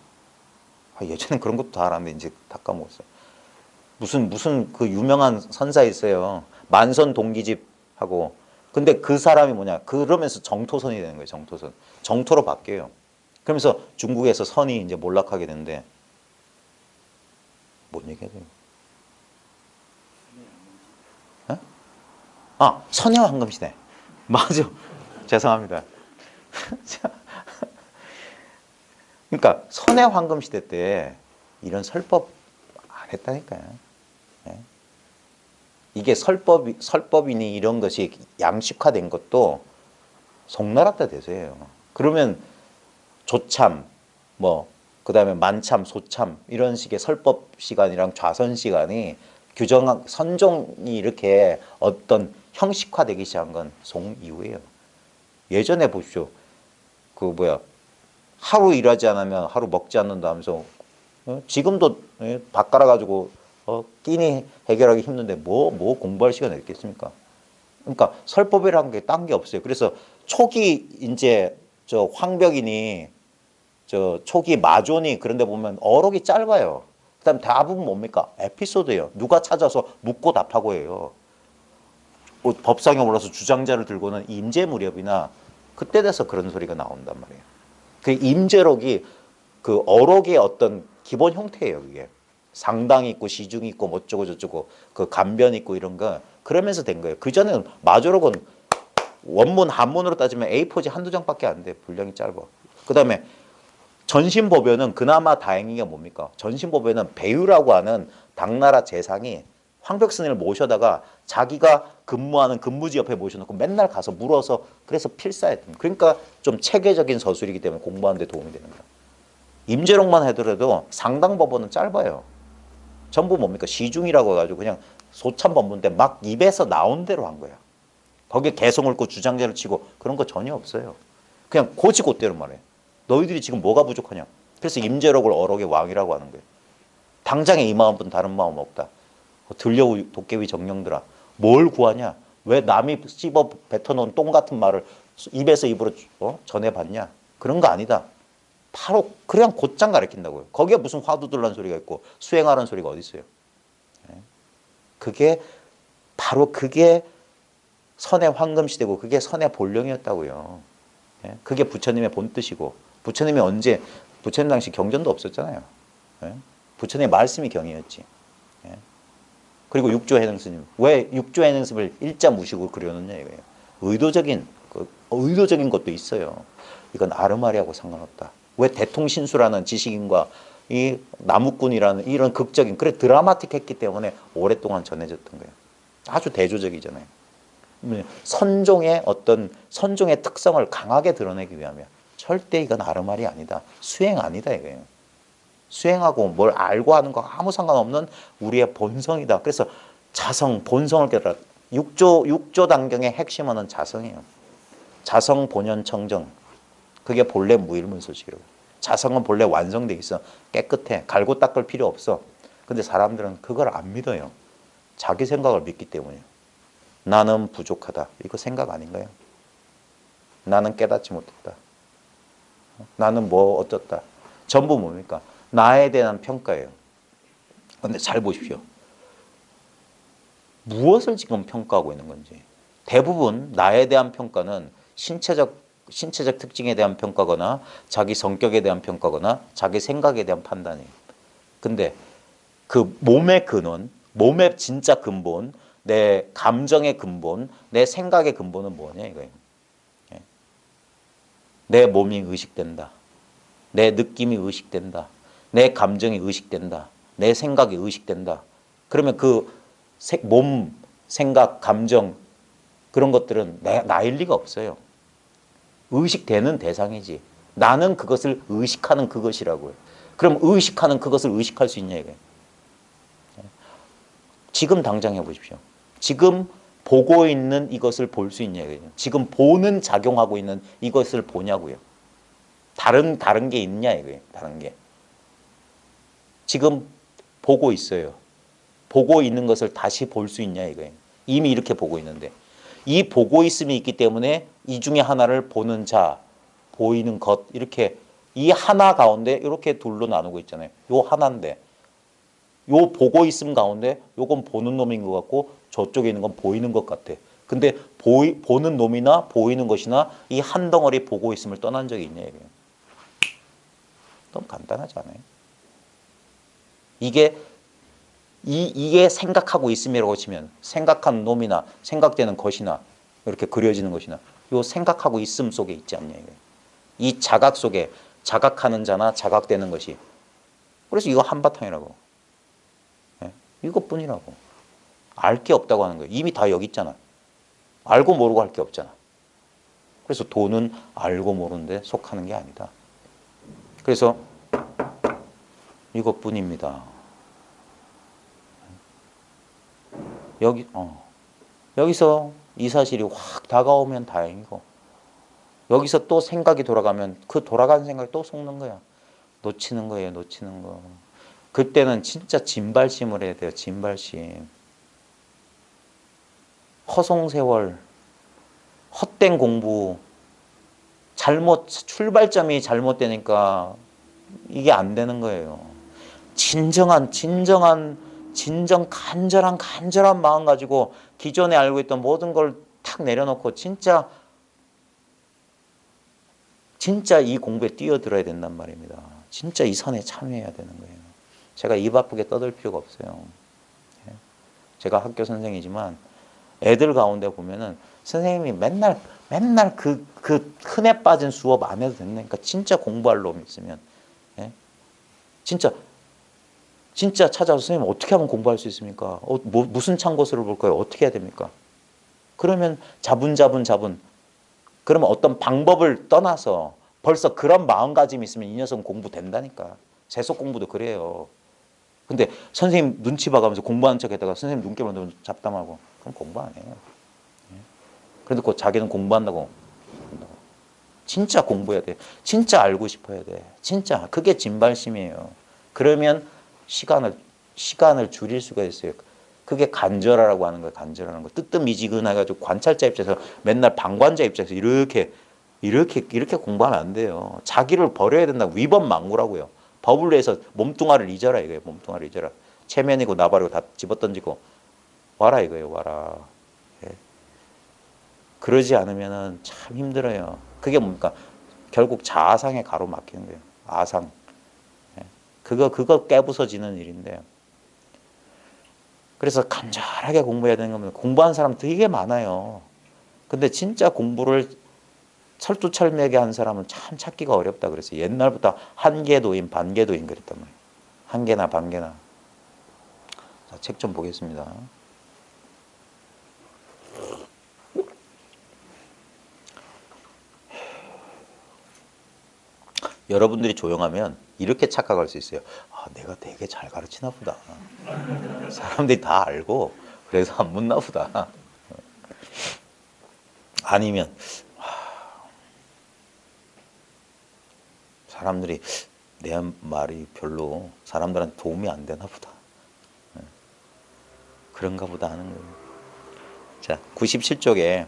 예전엔 그런 것도 다 알았는데 이제 다 까먹었어요. 무슨 그 유명한 선사 있어요. 만선 동기집하고. 근데 그 사람이 뭐냐? 그러면서 정토선이 되는 거예요. 정토선. 정토로 바뀌어요. 그러면서 중국에서 선이 이제 몰락하게 되는데 뭔 얘기해야 돼요? 선의 황금 시대. 맞아. 죄송합니다. 그러니까 선의 황금 시대 때 이런 설법 안 했다니까요. 이게 설법이니 이런 것이 양식화된 것도 송나라 때 돼서예요. 그러면 조참, 그다음에 만참, 소참 이런 식의 설법 시간이랑 좌선 시간이 선종이 이렇게 어떤 형식화되기 시작한 건 송 이후예요. 예전에 보십시오. 하루 일하지 않으면 하루 먹지 않는다 하면서 지금도 밥 갈아가지고 끼니 해결하기 힘든데 뭐 공부할 시간이 있겠습니까? 그러니까 설법이라는 게 딴 게 없어요. 그래서 초기 이제 저 황벽이니 저 초기 마존이 그런 데 보면 어록이 짧아요. 그다음 대부분 뭡니까? 에피소드예요. 누가 찾아서 묻고 답하고 해요. 법상에 올라서 주장자를 들고는 임제 무렵이나 그때 돼서 그런 소리가 나온단 말이에요. 그 임제록이 그 어록의 어떤 기본 형태예요. 그게 상당이 있고 시중이 있고 뭐 어쩌고 저쩌고 그 간변 있고 이런 거 그러면서 된 거예요. 그 전에는 마조록은 원문 한문으로 따지면 A4지 한두 장밖에 안 돼. 분량이 짧아. 그다음에 전신보변은 그나마 다행인 게 뭡니까? 전신보변은 배유라고 하는 당나라 재상이 황벽스님을 모셔다가 자기가 근무하는 근무지 옆에 모셔놓고 맨날 가서 물어서 그래서 필사했던 거예요. 그러니까 좀 체계적인 서술이기 때문에 공부하는 데 도움이 되는 거예요. 임재록만 하더라도 상당법원은 짧아요. 전부 뭡니까? 시중이라고 해가지고 그냥 소참법문인데 막 입에서 나온 대로 한 거야. 거기에 개성을 싣고 주장자를 치고 그런 거 전혀 없어요. 그냥 고지고대로 말해. 너희들이 지금 뭐가 부족하냐. 그래서 임재록을 어록의 왕이라고 하는 거예요. 당장에 이 마음뿐 다른 마음 없다. 들려오 도깨비 정령들아. 뭘 구하냐. 왜 남이 씹어 뱉어놓은 똥 같은 말을 입에서 입으로 전해봤냐. 그런 거 아니다. 바로 그냥 곧장 가르친다고요. 거기에 무슨 화두들란 소리가 있고 수행하라는 소리가 어디 있어요. 그게 바로 그게 선의 황금시대고 그게 선의 본령이었다고요. 그게 부처님의 본뜻이고 부처님이 언제 부처님 당시 경전도 없었잖아요. 부처님의 말씀이 경이었지. 그리고 육조 해능스님 왜 육조 해능스님을 일자 무식으로 그려놓냐 이거예요. 의도적인 것도 있어요. 이건 아르마리하고 상관없다. 왜 대통신수라는 지식인과 이 나무꾼이라는 이런 극적인 그래 드라마틱했기 때문에 오랫동안 전해졌던 거예요. 아주 대조적이잖아요. 선종의 어떤 선종의 특성을 강하게 드러내기 위하면 절대 이건 아르말이 아니다. 수행 아니다 이거예요. 수행하고 뭘 알고 하는 거 아무 상관없는 우리의 본성이다. 그래서 자성, 본성을 깨달아. 육조 단경의 핵심은 자성이에요. 자성, 본연, 청정. 그게 본래 무일문소식이라고. 자성은 본래 완성돼 있어. 깨끗해. 갈고 닦을 필요 없어. 근데 사람들은 그걸 안 믿어요. 자기 생각을 믿기 때문이에요. 나는 부족하다. 이거 생각 아닌가요? 나는 깨닫지 못했다. 나는 뭐 어쩌다. 전부 뭡니까? 나에 대한 평가예요. 근데 잘 보십시오. 무엇을 지금 평가하고 있는 건지. 대부분 나에 대한 평가는 신체적 특징에 대한 평가거나 자기 성격에 대한 평가거나 자기 생각에 대한 판단이에요. 근데 그 몸의 근원, 몸의 진짜 근본, 내 감정의 근본, 내 생각의 근본은 뭐냐 이거예요. 내 몸이 의식된다. 내 느낌이 의식된다. 내 감정이 의식된다. 내 생각이 의식된다. 그러면 그 몸, 생각, 감정 그런 것들은 나일 리가 없어요. 의식되는 대상이지. 나는 그것을 의식하는 그것이라고요. 그럼 의식하는 그것을 의식할 수 있냐 이거예요. 지금 당장 해보십시오. 지금 보고 있는 이것을 볼 수 있냐 이거예요. 지금 보는 작용하고 있는 이것을 보냐고요. 다른 게 있냐 이거예요. 다른 게. 지금 보고 있어요. 보고 있는 것을 다시 볼 수 있냐 이거예요. 이미 이렇게 보고 있는데. 이 보고 있음이 있기 때문에 이 중에 하나를 보는 자, 보이는 것 이렇게 이 하나 가운데 이렇게 둘로 나누고 있잖아요. 요 하나인데 요 보고 있음 가운데 요건 보는 놈인 것 같고 저쪽에 있는 건 보이는 것 같아. 근데 보는 놈이나 보이는 것이나 이 한 덩어리 보고 있음을 떠난 적이 있냐 이거예요. 너무 간단하지 않아요? 이게 생각하고 있음이라고 치면 생각하는 놈이나 생각되는 것이나 이렇게 그려지는 것이나 요 생각하고 있음 속에 있지 않냐 이거예요. 이 자각 속에 자각하는 자나 자각되는 것이 그래서 이거 한바탕이라고. 이것뿐이라고. 알 게 없다고 하는 거예요. 이미 다 여기 있잖아. 알고 모르고 할 게 없잖아. 그래서 도는 알고 모르는데 속하는 게 아니다. 그래서 이것뿐입니다. 여기서 이 사실이 확 다가오면 다행이고 여기서 또 생각이 돌아가면 그 돌아가는 생각이 또 속는 거야. 놓치는 거예요. 놓치는 거. 그때는 진짜 진발심을 해야 돼요. 진발심. 허송세월, 헛된 공부, 출발점이 잘못되니까 이게 안 되는 거예요. 간절한 마음 가지고 기존에 알고 있던 모든 걸 탁 내려놓고 진짜 이 공부에 뛰어들어야 된단 말입니다. 진짜 이 선에 참여해야 되는 거예요. 제가 입 아프게 떠들 필요가 없어요. 제가 학교 선생이지만 애들 가운데 보면은 선생님이 맨날 그 큰애 빠진 수업 안 해도 된다니까. 진짜 공부할 놈 있으면. 진짜 찾아서 선생님 어떻게 하면 공부할 수 있습니까? 무슨 참고서를 볼까요? 어떻게 해야 됩니까? 그러면 그러면 어떤 방법을 떠나서 벌써 그런 마음가짐이 있으면 이 녀석은 공부된다니까. 세속 공부도 그래요. 근데 선생님 눈치 봐가면서 공부하는 척에다가 선생님 눈길 보면 잡담하고 그럼 공부 안 해요. 그런데 그 자기는 공부한다고. 진짜 공부해야 돼. 진짜 알고 싶어야 돼. 진짜 그게 진발심이에요. 그러면 시간을 줄일 수가 있어요. 그게 간절하라고 하는 거예요. 간절하는 거. 뜨뜻미지근해가지고 관찰자 입장에서 맨날 방관자 입장에서 이렇게 공부하면 안 돼요. 자기를 버려야 된다고. 위법망구라고요. 법을 위해서 몸뚱아리를 잊어라 이거예요. 몸뚱아리를 잊어라. 체면이고 나발이고 다 집어던지고 와라 이거예요. 와라. 그러지 않으면 참 힘들어요. 그게 뭡니까? 결국 자아상에 가로막히는 거예요. 아상. 그거 깨부서지는 일인데요. 그래서 간절하게 공부해야 되는 겁니다. 공부하는 사람 되게 많아요. 근데 진짜 공부를 철두철미하게 한 사람은 참 찾기가 어렵다 그랬어요. 옛날부터 한계도인, 반계도인 그랬단 말이에요. 한계나 반계나. 자, 책 좀 보겠습니다. 여러분들이 조용하면 이렇게 착각할 수 있어요. 아, 내가 되게 잘 가르치나 보다. 사람들이 다 알고 그래서 안 묻나 보다. 아니면 사람들이 내 말이 별로 사람들한테 도움이 안 되나 보다. 그런가 보다 하는 거예요. 자, 97쪽에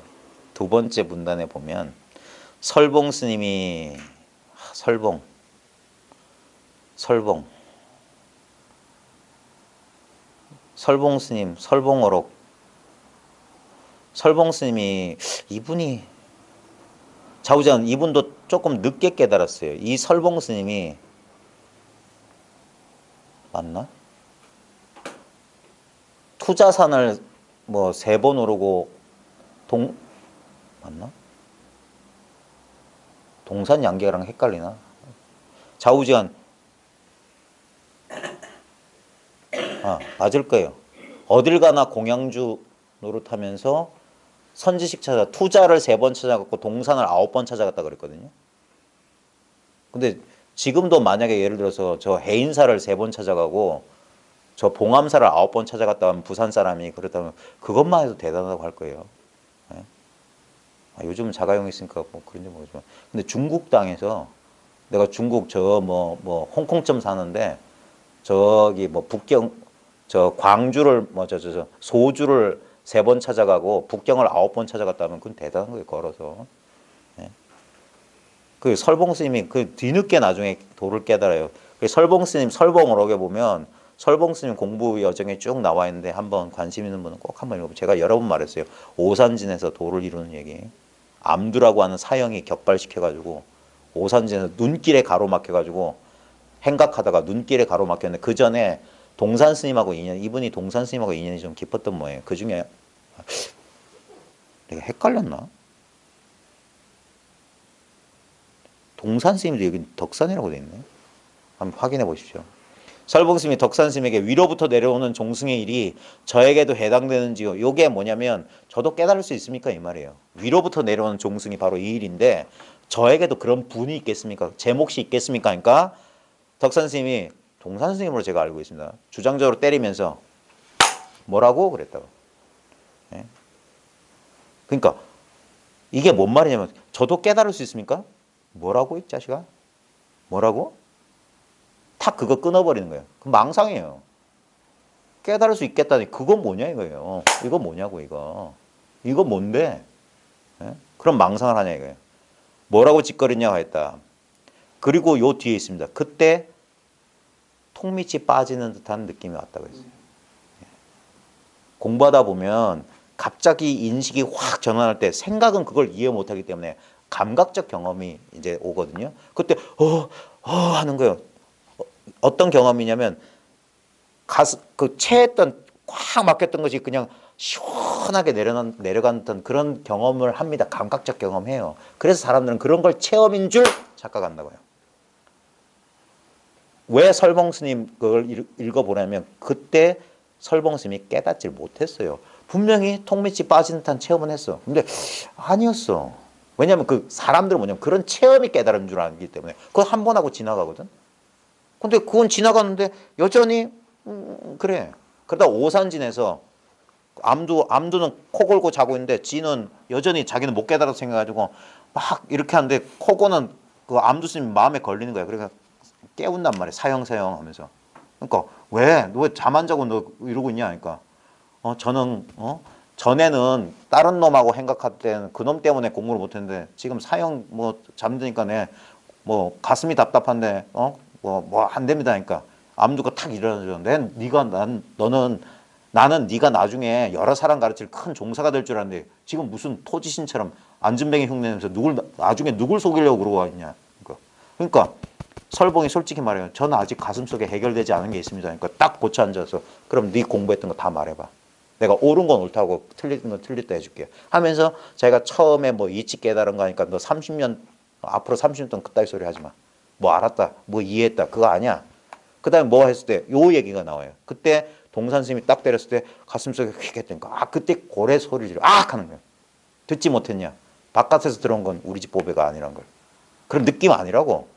두 번째 문단에 보면 설봉 스님이 설봉 스님, 설봉어록 설봉 스님이 이분이 좌우전 이분도 조금 늦게 깨달았어요. 이 설봉 스님이 맞나? 투자산을 뭐 3번 오르고 맞나? 동산 양계랑 헷갈리나? 좌우지간 맞을 거예요. 어딜 가나 공양주 노릇하면서 선지식 투자를 3번 찾아갔고 동산을 9번 찾아갔다 그랬거든요. 근데 지금도 만약에 예를 들어서 저 해인사를 3번 찾아가고 저 봉암사를 9번 찾아갔다 하면 부산 사람이 그렇다면 그것만 해도 대단하다고 할 거예요. 네? 요즘은 자가용이 있으니까 뭐 그런지 모르지만 근데 중국 땅에서 내가 중국 저 뭐 홍콩점 사는데 저기 뭐 북경 저 광주를 저 소주를 3번 찾아가고 북경을 9번 찾아갔다 하면 그건 대단한 거예요. 걸어서. 네? 그 설봉 스님이 그 뒤늦게 나중에 도를 깨달아요. 그 설봉 스님 설봉어록에 보면 설봉 스님 공부 여정에 쭉 나와 있는데 한번 관심 있는 분은 꼭 한번 읽어보세요. 제가 여러 번 말했어요. 오산진에서 도를 이루는 얘기. 암두라고 하는 사형이 격발시켜가지고 오산진에서 눈길에 가로막혀가지고 행각하다가 눈길에 가로막혔는데 그 전에 동산 스님하고 이분이 동산 스님하고 인연이 좀 깊었던 모양이에요. 그 중에 내가 헷갈렸나? 동산 스님도 여기 덕산이라고 돼 있네. 한번 확인해 보십시오. 설봉 스님이 덕산 스님에게 위로부터 내려오는 종승의 일이 저에게도 해당되는지요. 요게 뭐냐면 저도 깨달을 수 있습니까? 이 말이에요. 위로부터 내려오는 종승이 바로 이 일인데 저에게도 그런 분이 있겠습니까? 제 몫이 있겠습니까? 그러니까 덕산 스님이 동산 스님으로 제가 알고 있습니다. 주장적으로 때리면서 뭐라고 그랬다고. 예? 그러니까 이게 뭔 말이냐면 저도 깨달을 수 있습니까? 뭐라고 이 자식아? 뭐라고? 탁 그거 끊어버리는 거예요. 그 망상이에요. 깨달을 수 있겠다니 그건 뭐냐 이거예요. 이거 뭐냐고 이거. 이거 뭔데? 예? 그럼 망상을 하냐 이거예요. 뭐라고 짓거리냐고 했다. 그리고 요 뒤에 있습니다. 그때 톡밑이 빠지는 듯한 느낌이 왔다고 했어요. 공부하다 보면 갑자기 인식이 확 전환할 때 생각은 그걸 이해 못하기 때문에 감각적 경험이 이제 오거든요. 그때 하는 거예요. 어떤 경험이냐면 그 체했던 꽉 막혔던 것이 그냥 시원하게 내려가는 그런 경험을 합니다. 감각적 경험해요. 그래서 사람들은 그런 걸 체험인 줄 착각한다고요. 왜 설봉 스님 그걸 읽어보냐면 그때 설봉 스님이 깨닫질 못했어요. 분명히 톡밑이 빠진 듯한 체험은 했어. 근데 아니었어. 왜냐하면 그 사람들은 뭐냐면 그런 체험이 깨달은 줄 알기 때문에 그거 한 번 하고 지나가거든. 근데 그건 지나갔는데 여전히 그래. 그러다 오산진에서 암두는 코 골고 자고 있는데 지는 여전히 자기는 못 깨달아서 생각해가지고 막 이렇게 하는데 코 고는 그 암두 스님 마음에 걸리는 거야. 그러니까 깨운단 말이야. 사형 하면서. 그러니까 왜? 너 왜 잠 안 자고 너 이러고 있냐? 그러니까 저는 전에는 다른 놈하고 생각할 때는 그놈 때문에 공부를 못했는데 지금 사형 뭐 잠드니까 내 뭐 가슴이 답답한데 뭐 안 됩니다. 그러니까 암두가 탁 일어나죠. 나는 네가 나중에 여러 사람 가르칠 큰 종사가 될 줄 알았는데 지금 무슨 토지신처럼 안전뱅이 흉내내면서 나중에 누굴 속이려고 그러고 와 있냐. 그러니까 설봉이 솔직히 말해요. 저는 아직 가슴속에 해결되지 않은 게 있습니다. 그러니까 딱 고쳐 앉아서 그럼 네 공부했던 거 다 말해봐. 내가 옳은 건 옳다고 틀린 건 틀렸다 해줄게. 하면서 자기가 처음에 뭐 이치 깨달은 거 하니까 너 30년 앞으로 30년 동안 그따위 소리 하지 마. 뭐 알았다. 뭐 이해했다. 그거 아니야. 그 다음에 뭐 했을 때 요 얘기가 나와요. 그때 동산 스님이 딱 때렸을 때 가슴속에 휙 했다니까. 그때 고래 소리를 지르 하는 거야. 듣지 못했냐. 바깥에서 들어온 건 우리 집 보배가 아니란 걸. 그런 느낌 아니라고.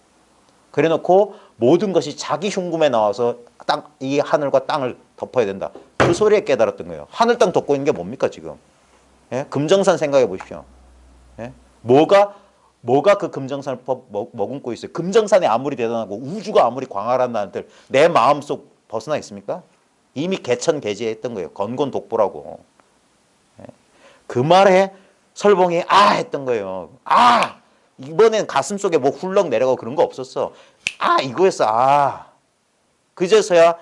그래놓고 모든 것이 자기 흉금에 나와서 이 하늘과 땅을 덮어야 된다. 그 소리에 깨달았던 거예요. 하늘 땅 덮고 있는 게 뭡니까 지금? 예? 금정산 생각해 보십시오. 예? 뭐가 그 금정산을 머금고 있어요? 금정산이 아무리 대단하고 우주가 아무리 광활한 한들 내 마음속 벗어나 있습니까? 이미 개천개지했던 거예요. 건곤독보라고. 예? 그 말에 설봉이 했던 거예요. 이번엔 가슴속에 뭐 훌렁 내려가고 그런 거 없었어. 이거였어. 그제서야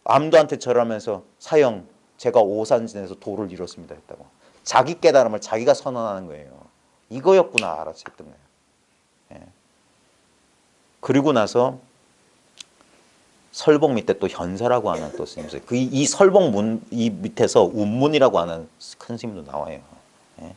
암두한테 절하면서 사형 제가 오산진에서 도를 이뤘습니다 했다고. 자기 깨달음을 자기가 선언하는 거예요. 이거였구나 알았을 했던 거예요. 예. 그리고 나서 설봉 밑에 또 현사라고 하는 또 스님 있어요. 이 설봉 문 이 밑에서 운문이라고 하는 큰 스님도 나와요. 예.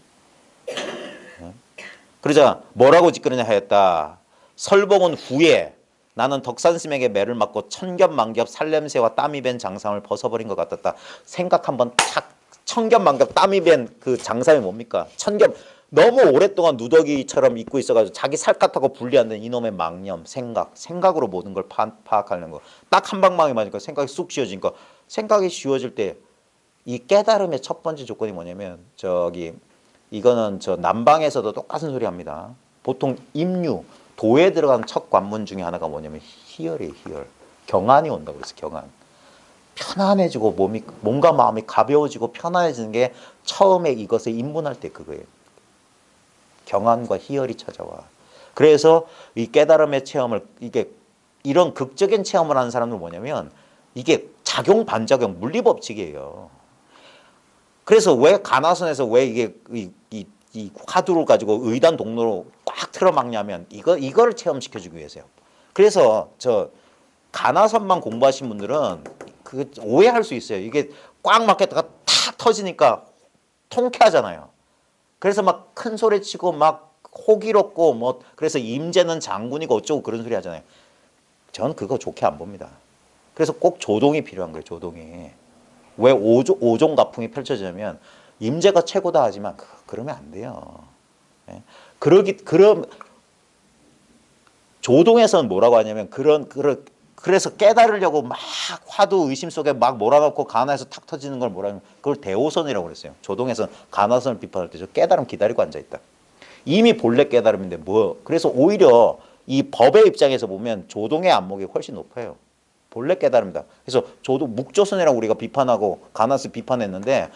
그러자 뭐라고 짓거리냐 하였다. 설봉은 후에 나는 덕산스님에게 매를 맞고 천겹만겹 살냄새와 땀이 밴 장삼을 벗어버린 것 같았다. 생각 한번 탁. 천겹만겹 땀이 밴 그 장삼이 뭡니까? 천겹 너무 오랫동안 누더기처럼 입고 있어가지고 자기 살갗하고 분리 안 되는 이놈의 망념, 생각으로 모든 걸 파악하는 거. 딱 한 방망이 맞으니까 생각이 쑥 쉬워지니까 생각이 쉬워질 때 이 깨달음의 첫 번째 조건이 뭐냐면 이거는 남방에서도 똑같은 소리 합니다. 보통 임류, 도에 들어가는 첫 관문 중에 하나가 뭐냐면 희열이에요, 희열. 경안이 온다고 그랬어요, 경안. 편안해지고 몸과 마음이 가벼워지고 편안해지는 게 처음에 이것에 입문할 때 그거예요. 경안과 희열이 찾아와. 그래서 이 깨달음의 체험을 이런 극적인 체험을 하는 사람들은 뭐냐면 이게 작용 반작용 물리법칙이에요. 그래서 왜 가나선에서 왜 이게 이 화두를 가지고 의단 동로로 꽉 틀어막냐면 이거를 체험시켜주기 위해서요. 그래서 가나선만 공부하신 분들은 그 오해할 수 있어요. 이게 꽉 막혔다가 탁 터지니까 통쾌하잖아요. 그래서 막 큰 소리 치고 막 호기롭고 뭐 그래서 임재는 장군이고 어쩌고 그런 소리 하잖아요. 전 그거 좋게 안 봅니다. 그래서 꼭 조동이 필요한 거예요. 조동이. 왜 오종가풍이 펼쳐지냐면 임재가 최고다 하지만 그러면 안 돼요. 예? 그럼 조동에서는 뭐라고 하냐면 그래서 깨달으려고 막 화두 의심 속에 막 몰아넣고 가나에서 탁 터지는 걸 뭐라 하면 그걸 대오선이라고 그랬어요. 조동에서는 가나선을 비판할 때 저 깨달음 기다리고 앉아있다. 이미 본래 깨달음인데 그래서 오히려 이 법의 입장에서 보면 조동의 안목이 훨씬 높아요. 본래 깨달음이다. 그래서 조동 묵조선이라고 우리가 비판하고 가나스 비판했는데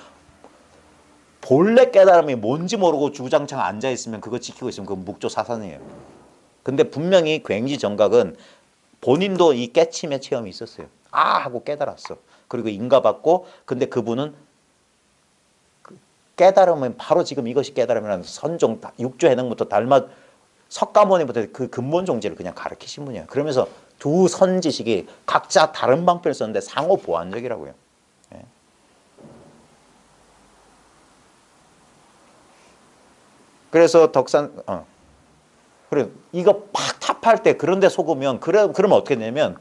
본래 깨달음이 뭔지 모르고 주장창 앉아 있으면 그거 지키고 있으면 그건 묵조 사선이에요. 근데 분명히 굉지 정각은 본인도 이 깨침의 체험이 있었어요. 아 하고 깨달았어. 그리고 인가받고 근데 그분은 깨달으면 바로 지금 이것이 깨달음이라는 선종 육조 해능부터 달마 석가모니부터 그 근본 종지를 그냥 가르치신 분이에요. 그러면서 두 선지식이 각자 다른 방편을 썼는데 상호 보완적이라고요. 예. 그래서 그래 이거 팍 탑할 때 그런데 속으면 그러면 어떻게 되냐면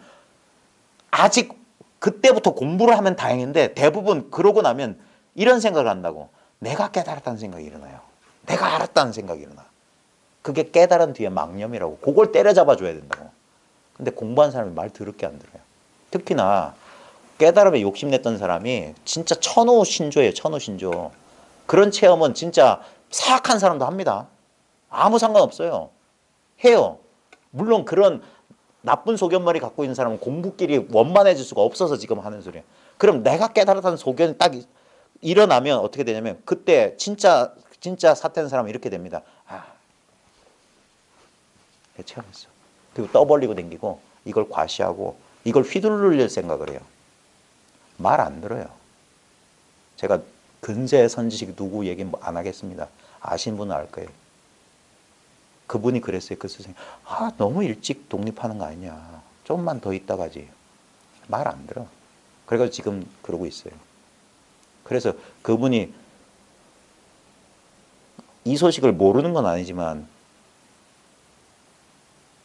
아직 그때부터 공부를 하면 다행인데 대부분 그러고 나면 이런 생각을 한다고. 내가 깨달았다는 생각이 일어나요. 내가 알았다는 생각이 일어나. 그게 깨달은 뒤에 망념이라고. 그걸 때려잡아 줘야 된다고. 근데 공부한 사람이 말 더럽게 안 들어요. 특히나 깨달음에 욕심냈던 사람이 진짜 천우신조예요. 천우신조. 그런 체험은 진짜 사악한 사람도 합니다. 아무 상관없어요. 해요. 물론 그런 나쁜 소견머리 갖고 있는 사람은 공부끼리 원만해질 수가 없어서 지금 하는 소리예요. 그럼 내가 깨달았다는 소견이 딱 일어나면 어떻게 되냐면 그때 진짜 사태는 사람은 이렇게 됩니다. 아, 체험했어. 그리고 떠벌리고 댕기고 이걸 과시하고 이걸 휘두를 생각을 해요. 말 안 들어요. 제가 근세 선지식 누구 얘기 안 하겠습니다. 아신 분은 알 거예요. 그분이 그랬어요. 그 선생님. 아, 너무 일찍 독립하는 거 아니냐. 좀만 더 있다 가지. 말 안 들어. 그래가지고 지금 그러고 있어요. 그래서 그분이 이 소식을 모르는 건 아니지만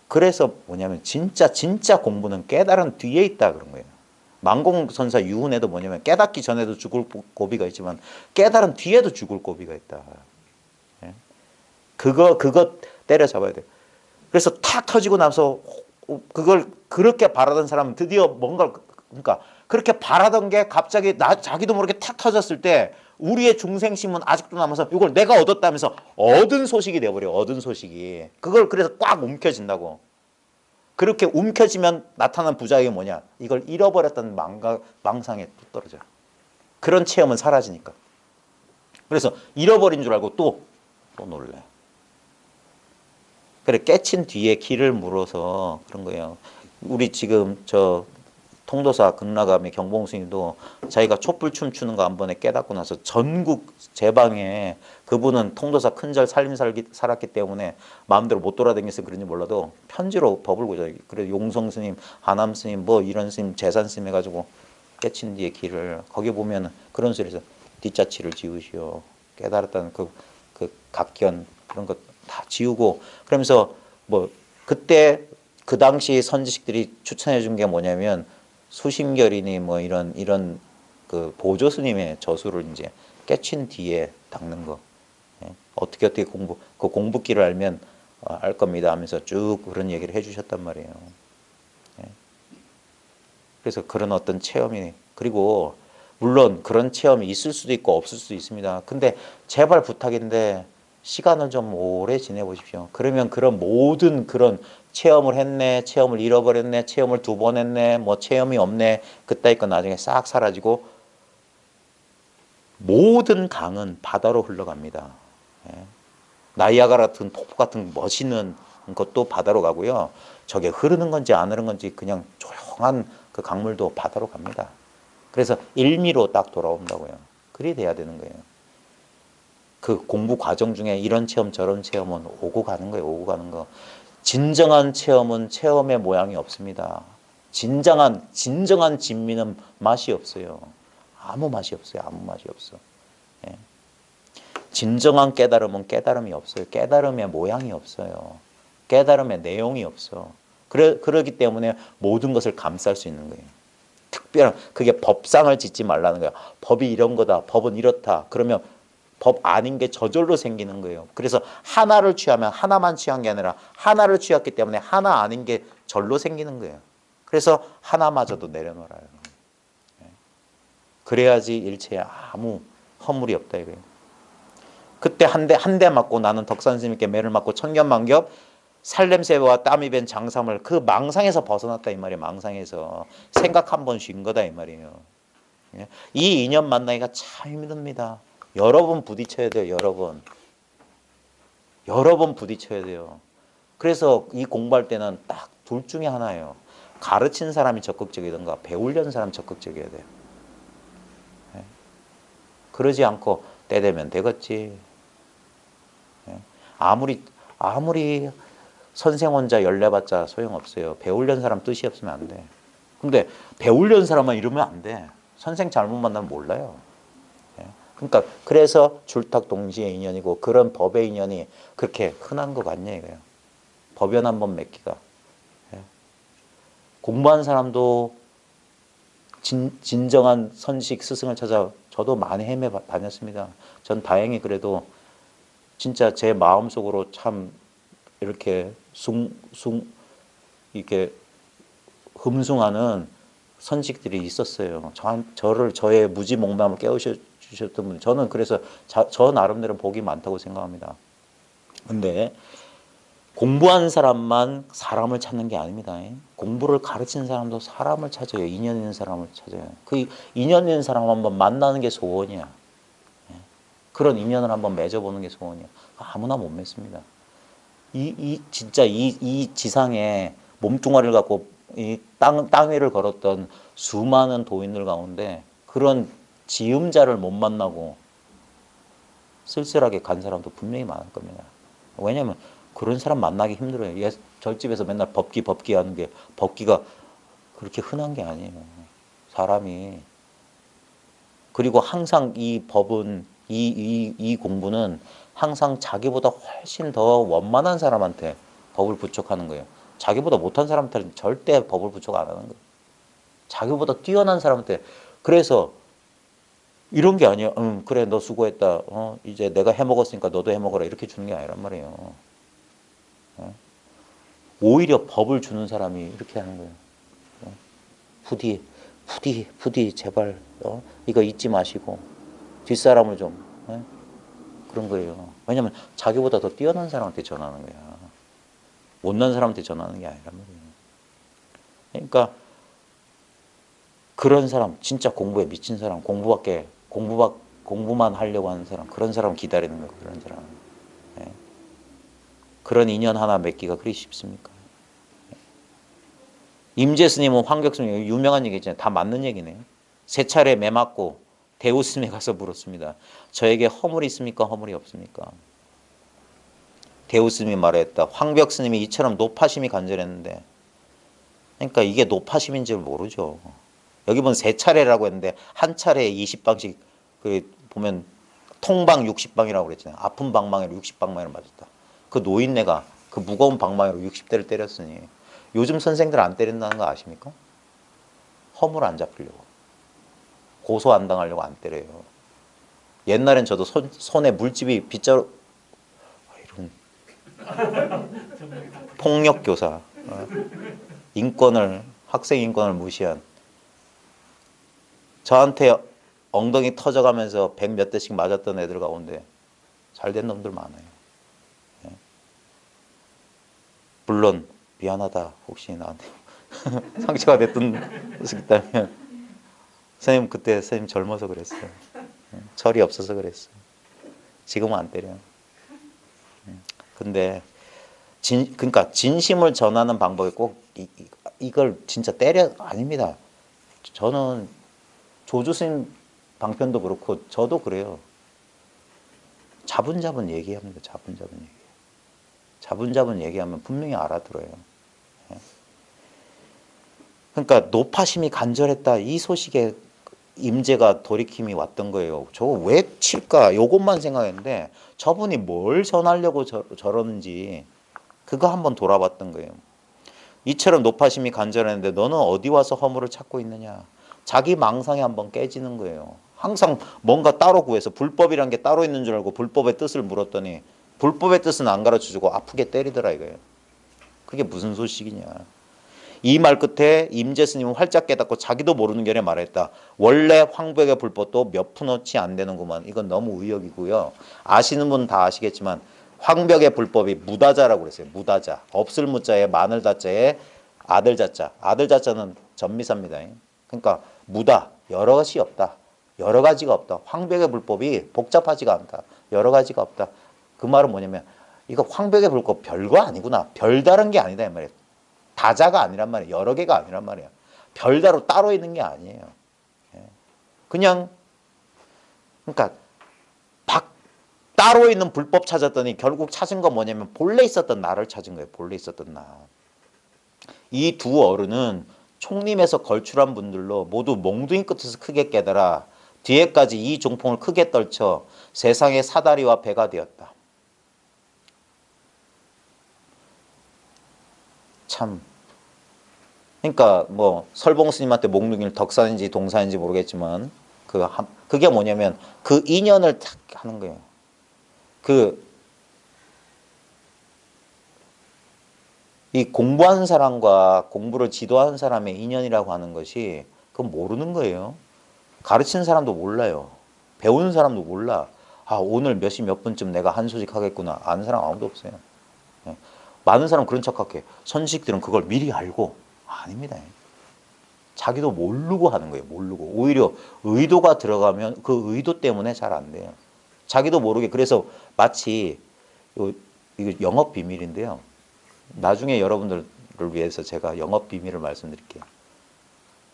그래서 뭐냐면 진짜 공부는 깨달은 뒤에 있다 그런 거예요. 만공선사 유훈에도 뭐냐면 깨닫기 전에도 죽을 고비가 있지만 깨달은 뒤에도 죽을 고비가 있다. 예? 그거 때려잡아야 돼요. 그래서 탁 터지고 나서 그걸 그렇게 바라던 사람은 드디어 뭔가 그러니까 그렇게 바라던 게 갑자기 자기도 모르게 탁 터졌을 때 우리의 중생심은 아직도 남아서 이걸 내가 얻었다면서 얻은 소식이 돼버려. 얻은 소식이. 그걸 그래서 꽉 움켜진다고. 그렇게 움켜지면 나타난 부작용이 뭐냐. 이걸 잃어버렸다는 망상에 또 떨어져. 그런 체험은 사라지니까. 그래서 잃어버린 줄 알고 또 놀래. 그래 깨친 뒤에 길을 물어서 그런 거예요. 우리 지금 저 통도사 극락암의 경봉 스님도 자기가 촛불 춤추는 거 한 번에 깨닫고 나서 전국 제방에 그분은 통도사 큰절 살림 살았기 때문에 마음대로 못 돌아다녀서 그런지 몰라도 편지로 법을 고져요. 그래 용성 스님, 하남 스님 뭐 이런 스님, 재산 스님 해가지고 깨친 뒤에 길을 거기 보면 그런 소리에서 뒷자치를 지우시오. 깨달았다는 그 각견 그런 것 다 지우고 그러면서 뭐 그때 그 당시 선지식들이 추천해 준 게 뭐냐면 수심결이니 뭐 이런 그 보조 스님의 저수를 이제 깨친 뒤에 닦는 거. 예? 어떻게 그 공부기를 알면 알 겁니다 하면서 쭉 그런 얘기를 해주셨단 말이에요. 예? 그래서 그런 어떤 체험이 그리고 물론 그런 체험이 있을 수도 있고 없을 수도 있습니다. 근데 제발 부탁인데 시간을 좀 오래 지내보십시오. 그러면 그런 모든 그런 체험을 했네, 체험을 잃어버렸네, 체험을 2번 했네, 뭐 체험이 없네, 그따위 건 나중에 싹 사라지고 모든 강은 바다로 흘러갑니다. 예. 나이아가라 같은 폭포 같은 멋있는 것도 바다로 가고요. 저게 흐르는 건지 안 흐르는 건지 그냥 조용한 그 강물도 바다로 갑니다. 그래서 일미로 딱 돌아온다고요. 그리 돼야 되는 거예요. 그 공부 과정 중에 이런 체험 저런 체험은 오고 가는 거예요. 오고 가는 거. 진정한 체험은 체험의 모양이 없습니다. 진정한 진미는 맛이 없어요. 아무 맛이 없어요. 아무 맛이 없어. 예. 진정한 깨달음은 깨달음이 없어요. 깨달음의 모양이 없어요. 깨달음의 내용이 없어. 그러기 때문에 모든 것을 감쌀 수 있는 거예요. 특별한 그게 법상을 짓지 말라는 거야. 법이 이런 거다. 법은 이렇다. 그러면 법 아닌 게 저절로 생기는 거예요. 그래서 하나를 취하면 하나만 취한 게 아니라 하나를 취했기 때문에 하나 아닌 게 절로 생기는 거예요. 그래서 하나마저도 내려놓아요. 그래야지 일체에 아무 허물이 없다 이거예요. 그때 한 대 맞고 나는 덕산 스님께 매를 맞고 천견만겹 살냄새와 땀이 밴 장삼을 그 망상에서 벗어났다 이 말이에요. 망상에서 생각 한 번 쉰 거다 이 말이에요. 예? 이 인연 만나기가 참 힘듭니다. 여러 번 부딪혀야 돼요. 여러 번 부딪혀야 돼요. 그래서 이 공부할 때는 딱 둘 중에 하나예요. 가르친 사람이 적극적이든가 배우려는 사람이 적극적이어야 돼요. 예? 그러지 않고 때 되면 되겠지. 예? 아무리 선생 혼자 열내봤자 소용없어요. 배우려는 사람 뜻이 없으면 안 돼. 근데 배우려는 사람만 이러면 안 돼. 선생 잘못 만나면 몰라요. 예? 그러니까 그래서 줄탁 동지의 인연이고 그런 법의 인연이 그렇게 흔한 것 같냐 이거예요. 법연 한번 맺기가. 예? 공부한 사람도 진정한 선식 스승을 찾아 저도 많이 헤매 다녔습니다. 전 다행히 그래도 진짜 제 마음속으로 참 이렇게 이렇게 흠숭하는 선식들이 있었어요. 저를 저의 무지몽담을 깨우쳐주셨던 분. 저는 그래서 저 나름대로 복이 많다고 생각합니다. 근데 공부한 사람만 사람을 찾는 게 아닙니다. 공부를 가르친 사람도 사람을 찾아요. 인연 있는 사람을 찾아요. 그 인연 있는 사람 한번 만나는 게 소원이야. 그런 인연을 한번 맺어보는 게 소원이야. 아무나 못 맺습니다. 진짜 이 지상에 몸뚱아리를 갖고 이 땅 위를 걸었던 수많은 도인들 가운데 그런 지음자를 못 만나고 쓸쓸하게 간 사람도 분명히 많을 겁니다. 왜냐하면 그런 사람 만나기 힘들어요. 절집에서 맨날 법기 하는 게 법기가 그렇게 흔한 게 아니에요. 사람이. 그리고 항상 이 법은 이 공부는 항상 자기보다 훨씬 더 원만한 사람한테 법을 부척하는 거예요. 자기보다 못한 사람한테는 절대 법을 부척 안 하는 거예요. 자기보다 뛰어난 사람한테. 그래서 이런 게 아니에요. 그래 너 수고했다. 이제 내가 해먹었으니까 너도 해먹어라. 이렇게 주는 게 아니란 말이에요. 오히려 법을 주는 사람이 이렇게 하는 거예요. 부디 제발 이거 잊지 마시고 뒷사람을 좀 그런 거예요. 왜냐하면 자기보다 더 뛰어난 사람한테 전하는 거야. 못난 사람한테 전하는 게 아니란 말이에요. 그러니까 그런 사람, 진짜 공부에 미친 사람, 공부만 하려고 하는 사람, 그런 사람 기다리는 거예요. 그런 사람. 그런 인연 하나 맺기가 그리 쉽습니까? 임재 스님은 황격 스님 유명한 얘기 있잖아요. 다 맞는 얘기네요. 세 차례 매 맞고 대우 스님에 가서 물었습니다. 저에게 허물이 있습니까? 허물이 없습니까? 대우 스님이 말했다. 황벽 스님이 이처럼 노파심이 간절했는데, 그러니까 이게 노파심인지 모르죠. 여기 보면 세 차례라고 했는데 한 차례에 20방씩 보면 통방 60방이라고 그랬잖아요. 아픈 방망이로 60방망이를 맞았다. 그 노인네가 그 무거운 방망이로 60대를 때렸으니 요즘 선생들 안 때린다는 거 아십니까? 허물 안 잡히려고. 고소 안 당하려고 안 때려요. 옛날엔 저도 손에 물집이 빗자루 이런 폭력교사, 학생 인권을 무시한 저한테 엉덩이 터져가면서 100 몇 대씩 맞았던 애들 가운데 잘된 놈들 많아요. 물론 미안하다 혹시 나한테 상처가 됐던 것이 있다면 선생님 그때 선생님 젊어서 그랬어요. 철이 없어서 그랬어요. 지금은 안 때려요. 근데 그러니까 진심을 전하는 방법이 꼭 이걸 진짜 때려 아닙니다. 저는 조주스님 방편도 그렇고 저도 그래요. 자분자분 얘기합니다. 자분자분 얘기하면 분명히 알아들어요. 그러니까 노파심이 간절했다. 이 소식에 임재가 돌이킴이 왔던 거예요. 저거 왜 칠까? 요것만 생각했는데 저분이 뭘 전하려고 저러는지 그거 한번 돌아봤던 거예요. 이처럼 노파심이 간절했는데 너는 어디 와서 허물을 찾고 있느냐. 자기 망상이 한번 깨지는 거예요. 항상 뭔가 따로 구해서 불법이란 게 따로 있는 줄 알고 불법의 뜻을 물었더니 불법의 뜻은 안 가르쳐주고 아프게 때리더라 이거예요. 그게 무슨 소식이냐. 이 말 끝에 임재 스님은 활짝 깨닫고 자기도 모르는 결에 말했다. 원래 황벽의 불법도 몇 푼어치 안 되는구만. 이건 너무 의역이고요. 아시는 분 다 아시겠지만 황벽의 불법이 무다자라고 그랬어요. 무다자. 없을 무자에 마늘 다자에 아들 자자. 아들 자자는 전미사입니다. 그러니까 무다. 여러 것이 없다. 여러 가지가 없다. 황벽의 불법이 복잡하지가 않다. 여러 가지가 없다. 그 말은 뭐냐면 이거 황벽의 불법 별거 아니구나. 별다른 게 아니다 이 말이에요. 다자가 아니란 말이에요. 여러 개가 아니란 말이에요. 별다로 따로 있는 게 아니에요. 그냥 그러니까 따로 있는 불법 찾았더니 결국 찾은 건 뭐냐면 본래 있었던 나를 찾은 거예요. 본래 있었던 나. 이 두 어른은 총림에서 걸출한 분들로 모두 몽둥이 끝에서 크게 깨달아 뒤에까지 이 종풍을 크게 떨쳐 세상의 사다리와 배가 되었다. 참. 그러니까 뭐 설봉 스님한테 몽둥이를 덕산인지 동산인지 모르겠지만 그게 뭐냐면 그 인연을 탁 하는 거예요. 이 공부하는 사람과 공부를 지도하는 사람의 인연이라고 하는 것이 그건 모르는 거예요. 가르치는 사람도 몰라요. 배우는 사람도 몰라. 아, 오늘 몇 시 몇 분쯤 내가 한 소식 하겠구나. 아는 사람 아무도 없어요. 많은 사람 그런 척할게. 선식들은 그걸 미리 알고. 아닙니다. 자기도 모르고 하는 거예요. 모르고. 오히려 의도가 들어가면 그 의도 때문에 잘 안 돼요. 자기도 모르게. 그래서 마치 이거 영업 비밀인데요. 나중에 여러분들을 위해서 제가 영업 비밀을 말씀드릴게요.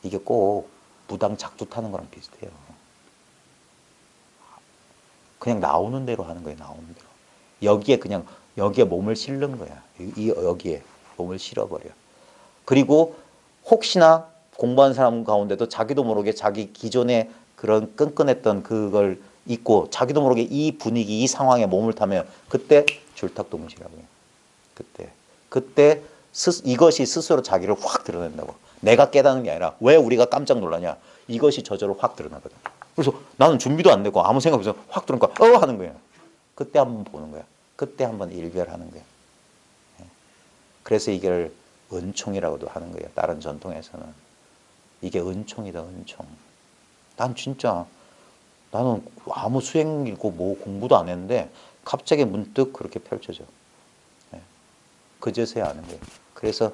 이게 꼭 무당 작두 타는 거랑 비슷해요. 그냥 나오는 대로 하는 거예요. 나오는 대로. 여기에 몸을 실는 거야. 여기에 몸을 실어버려. 그리고 혹시나 공부하는 사람 가운데도 자기도 모르게 자기 기존에 그런 끈끈했던 그걸 잊고 자기도 모르게 이 분위기, 이 상황에 몸을 타면 그때 줄탁동무시라고요. 그때 이것이 스스로 자기를 확 드러낸다고. 내가 깨닫는 게 아니라 왜 우리가 깜짝 놀라냐. 이것이 저절로 확 드러나거든. 그래서 나는 준비도 안 되고 아무 생각 없이 확 들어오니까 하는 거예요. 그때 한번 보는 거야. 그때 한번 일별하는 거예요. 그래서 이걸 은총이라고도 하는 거예요. 다른 전통에서는. 이게 은총이다. 은총. 나는 아무 수행이고 뭐 공부도 안 했는데 갑자기 문득 그렇게 펼쳐져. 그제서야 아는 거예요. 그래서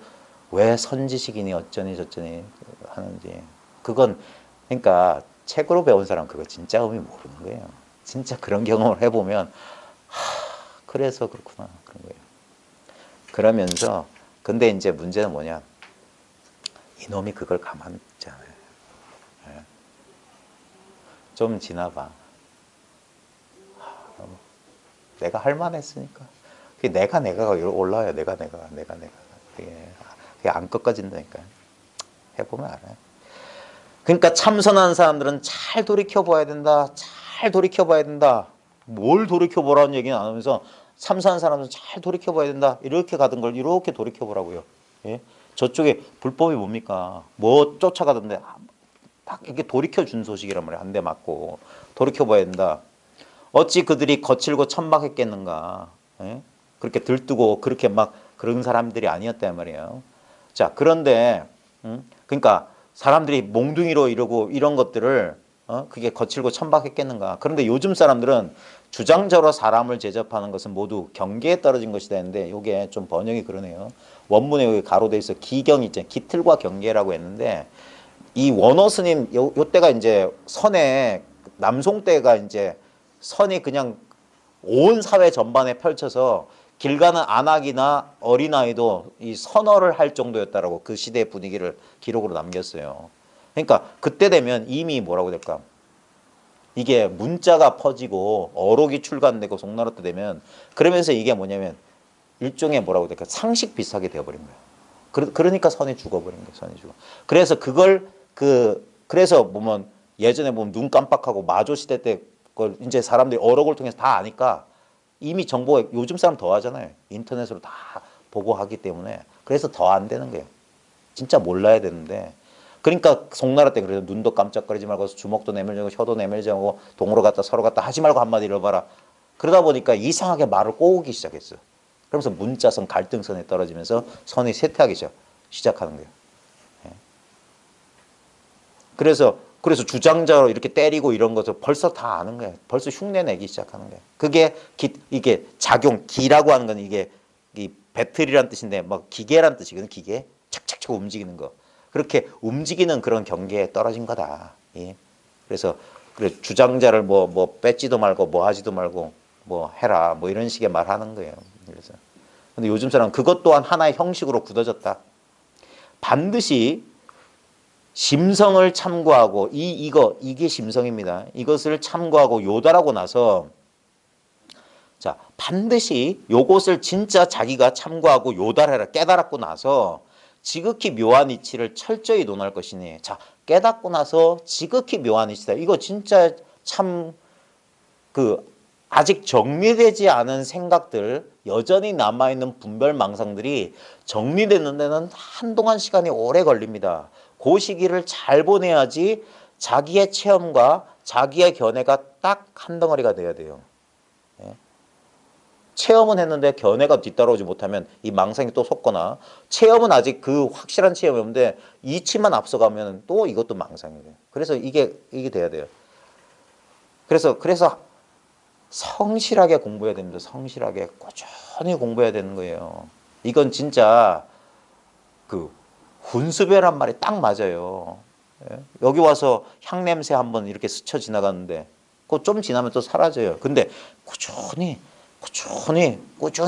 왜 선지식이니 어쩌니 저쩌니 하는지. 그건 그러니까 책으로 배운 사람 그거 진짜 의미 모르는 거예요. 진짜 그런 경험을 해보면 그래서 그렇구나 그런 거예요. 그러면서 근데 이제 문제는 뭐냐. 이놈이 그걸 가만히 있지 않아요. 좀 지나봐. 내가 할 만했으니까. 내가 올라와요. 내가. 그게 안 꺾어진다니까요. 해보면 알아요. 그러니까 참선하는 사람들은 잘 돌이켜봐야 된다. 잘 돌이켜봐야 된다. 뭘 돌이켜보라는 얘기는 안 하면서 참선하는 사람들은 잘 돌이켜봐야 된다. 이렇게 가던 걸 이렇게 돌이켜보라고요. 예? 저쪽에 불법이 뭡니까? 뭐 쫓아가던데 딱 이렇게 돌이켜준 소식이란 말이에요. 한 대 맞고. 돌이켜봐야 된다. 어찌 그들이 거칠고 천박했겠는가. 예? 그렇게 들뜨고 그렇게 막 그런 사람들이 아니었단 말이에요. 자, 그런데 그러니까 사람들이 몽둥이로 이러고 이런 것들을 그게 거칠고 천박했겠는가. 그런데 요즘 사람들은 주장저로 사람을 제접하는 것은 모두 경계에 떨어진 것이다 했는데 이게 좀 번역이 그러네요. 원문에 여기 가로돼 있어 기경이 있잖아요. 기틀과 경계라고 했는데 이 원어 스님 요 때가 이제 선의 남송 때가 이제 선이 그냥 온 사회 전반에 펼쳐서 길 가는 안악이나 어린아이도 이 선어를 할 정도였다라고 그 시대의 분위기를 기록으로 남겼어요. 그러니까 그때 되면 이미 뭐라고 될까? 이게 문자가 퍼지고 어록이 출간되고 송나라 때 되면 그러면서 이게 뭐냐면 일종의 뭐라고 될까? 상식 비슷하게 되어버린 거예요. 그러니까 선이 죽어버린 거예요. 선이 죽어. 그래서 그래서 보면 예전에 보면 눈 깜빡하고 마조 시대 때 그걸 이제 사람들이 어록을 통해서 다 아니까 이미 정보가 요즘 사람 더 하잖아요. 인터넷으로 다 보고 하기 때문에 그래서 더 안 되는 거예요. 진짜 몰라야 되는데 그러니까 송나라 때 그래서 눈도 깜짝거리지 말고 주먹도 내밀지 말고 혀도 내밀지 말고 동으로 갔다 서로 갔다 하지 말고 한마디 잃어봐라. 그러다 보니까 이상하게 말을 꼬우기 시작했어요. 그러면서 문자선 갈등선에 떨어지면서 선이 쇠퇴하기 시작하는 거예요. 그래서 그래서 주장자로 이렇게 때리고 이런 것을 벌써 다 아는 거예요. 벌써 흉내 내기 시작하는 거예요. 그게 이게 작용, 기라고 하는 건 이게 이 배틀이란 뜻인데 막 기계란 뜻이거든. 기계. 착착착 움직이는 거. 그렇게 움직이는 그런 경계에 떨어진 거다. 예. 그래서 그래 주장자를 뭐 뺏지도 말고 뭐 하지도 말고 뭐 해라. 뭐 이런 식의 말하는 거예요. 그래서 근데 요즘 사람 그것 또한 하나의 형식으로 굳어졌다. 반드시 심성을 참고하고 이게 심성입니다. 이것을 참고하고 요달하고 나서 자 반드시 요것을 진짜 자기가 참고하고 요달해라 깨달았고 나서 지극히 묘한 이치를 철저히 논할 것이니 자 깨닫고 나서 지극히 묘한 이치다. 이거 진짜 참 그 아직 정리되지 않은 생각들 여전히 남아있는 분별망상들이 정리되는 데는 한동안 시간이 오래 걸립니다. 그 시기를 잘 보내야지 자기의 체험과 자기의 견해가 딱 한 덩어리가 돼야 돼요. 예? 체험은 했는데 견해가 뒤따라오지 못하면 이 망상이 또 솟거나 체험은 아직 그 확실한 체험이 없는데 이치만 앞서가면 또 이것도 망상이 돼요. 그래서 이게 돼야 돼요. 그래서 성실하게 공부해야 됩니다. 성실하게 꾸준히 공부해야 되는 거예요. 이건 진짜 그 훈수배란 말이 딱 맞아요. 예? 여기 와서 향냄새 한번 이렇게 스쳐 지나가는데 그 좀 지나면 또 사라져요. 근데 꾸준히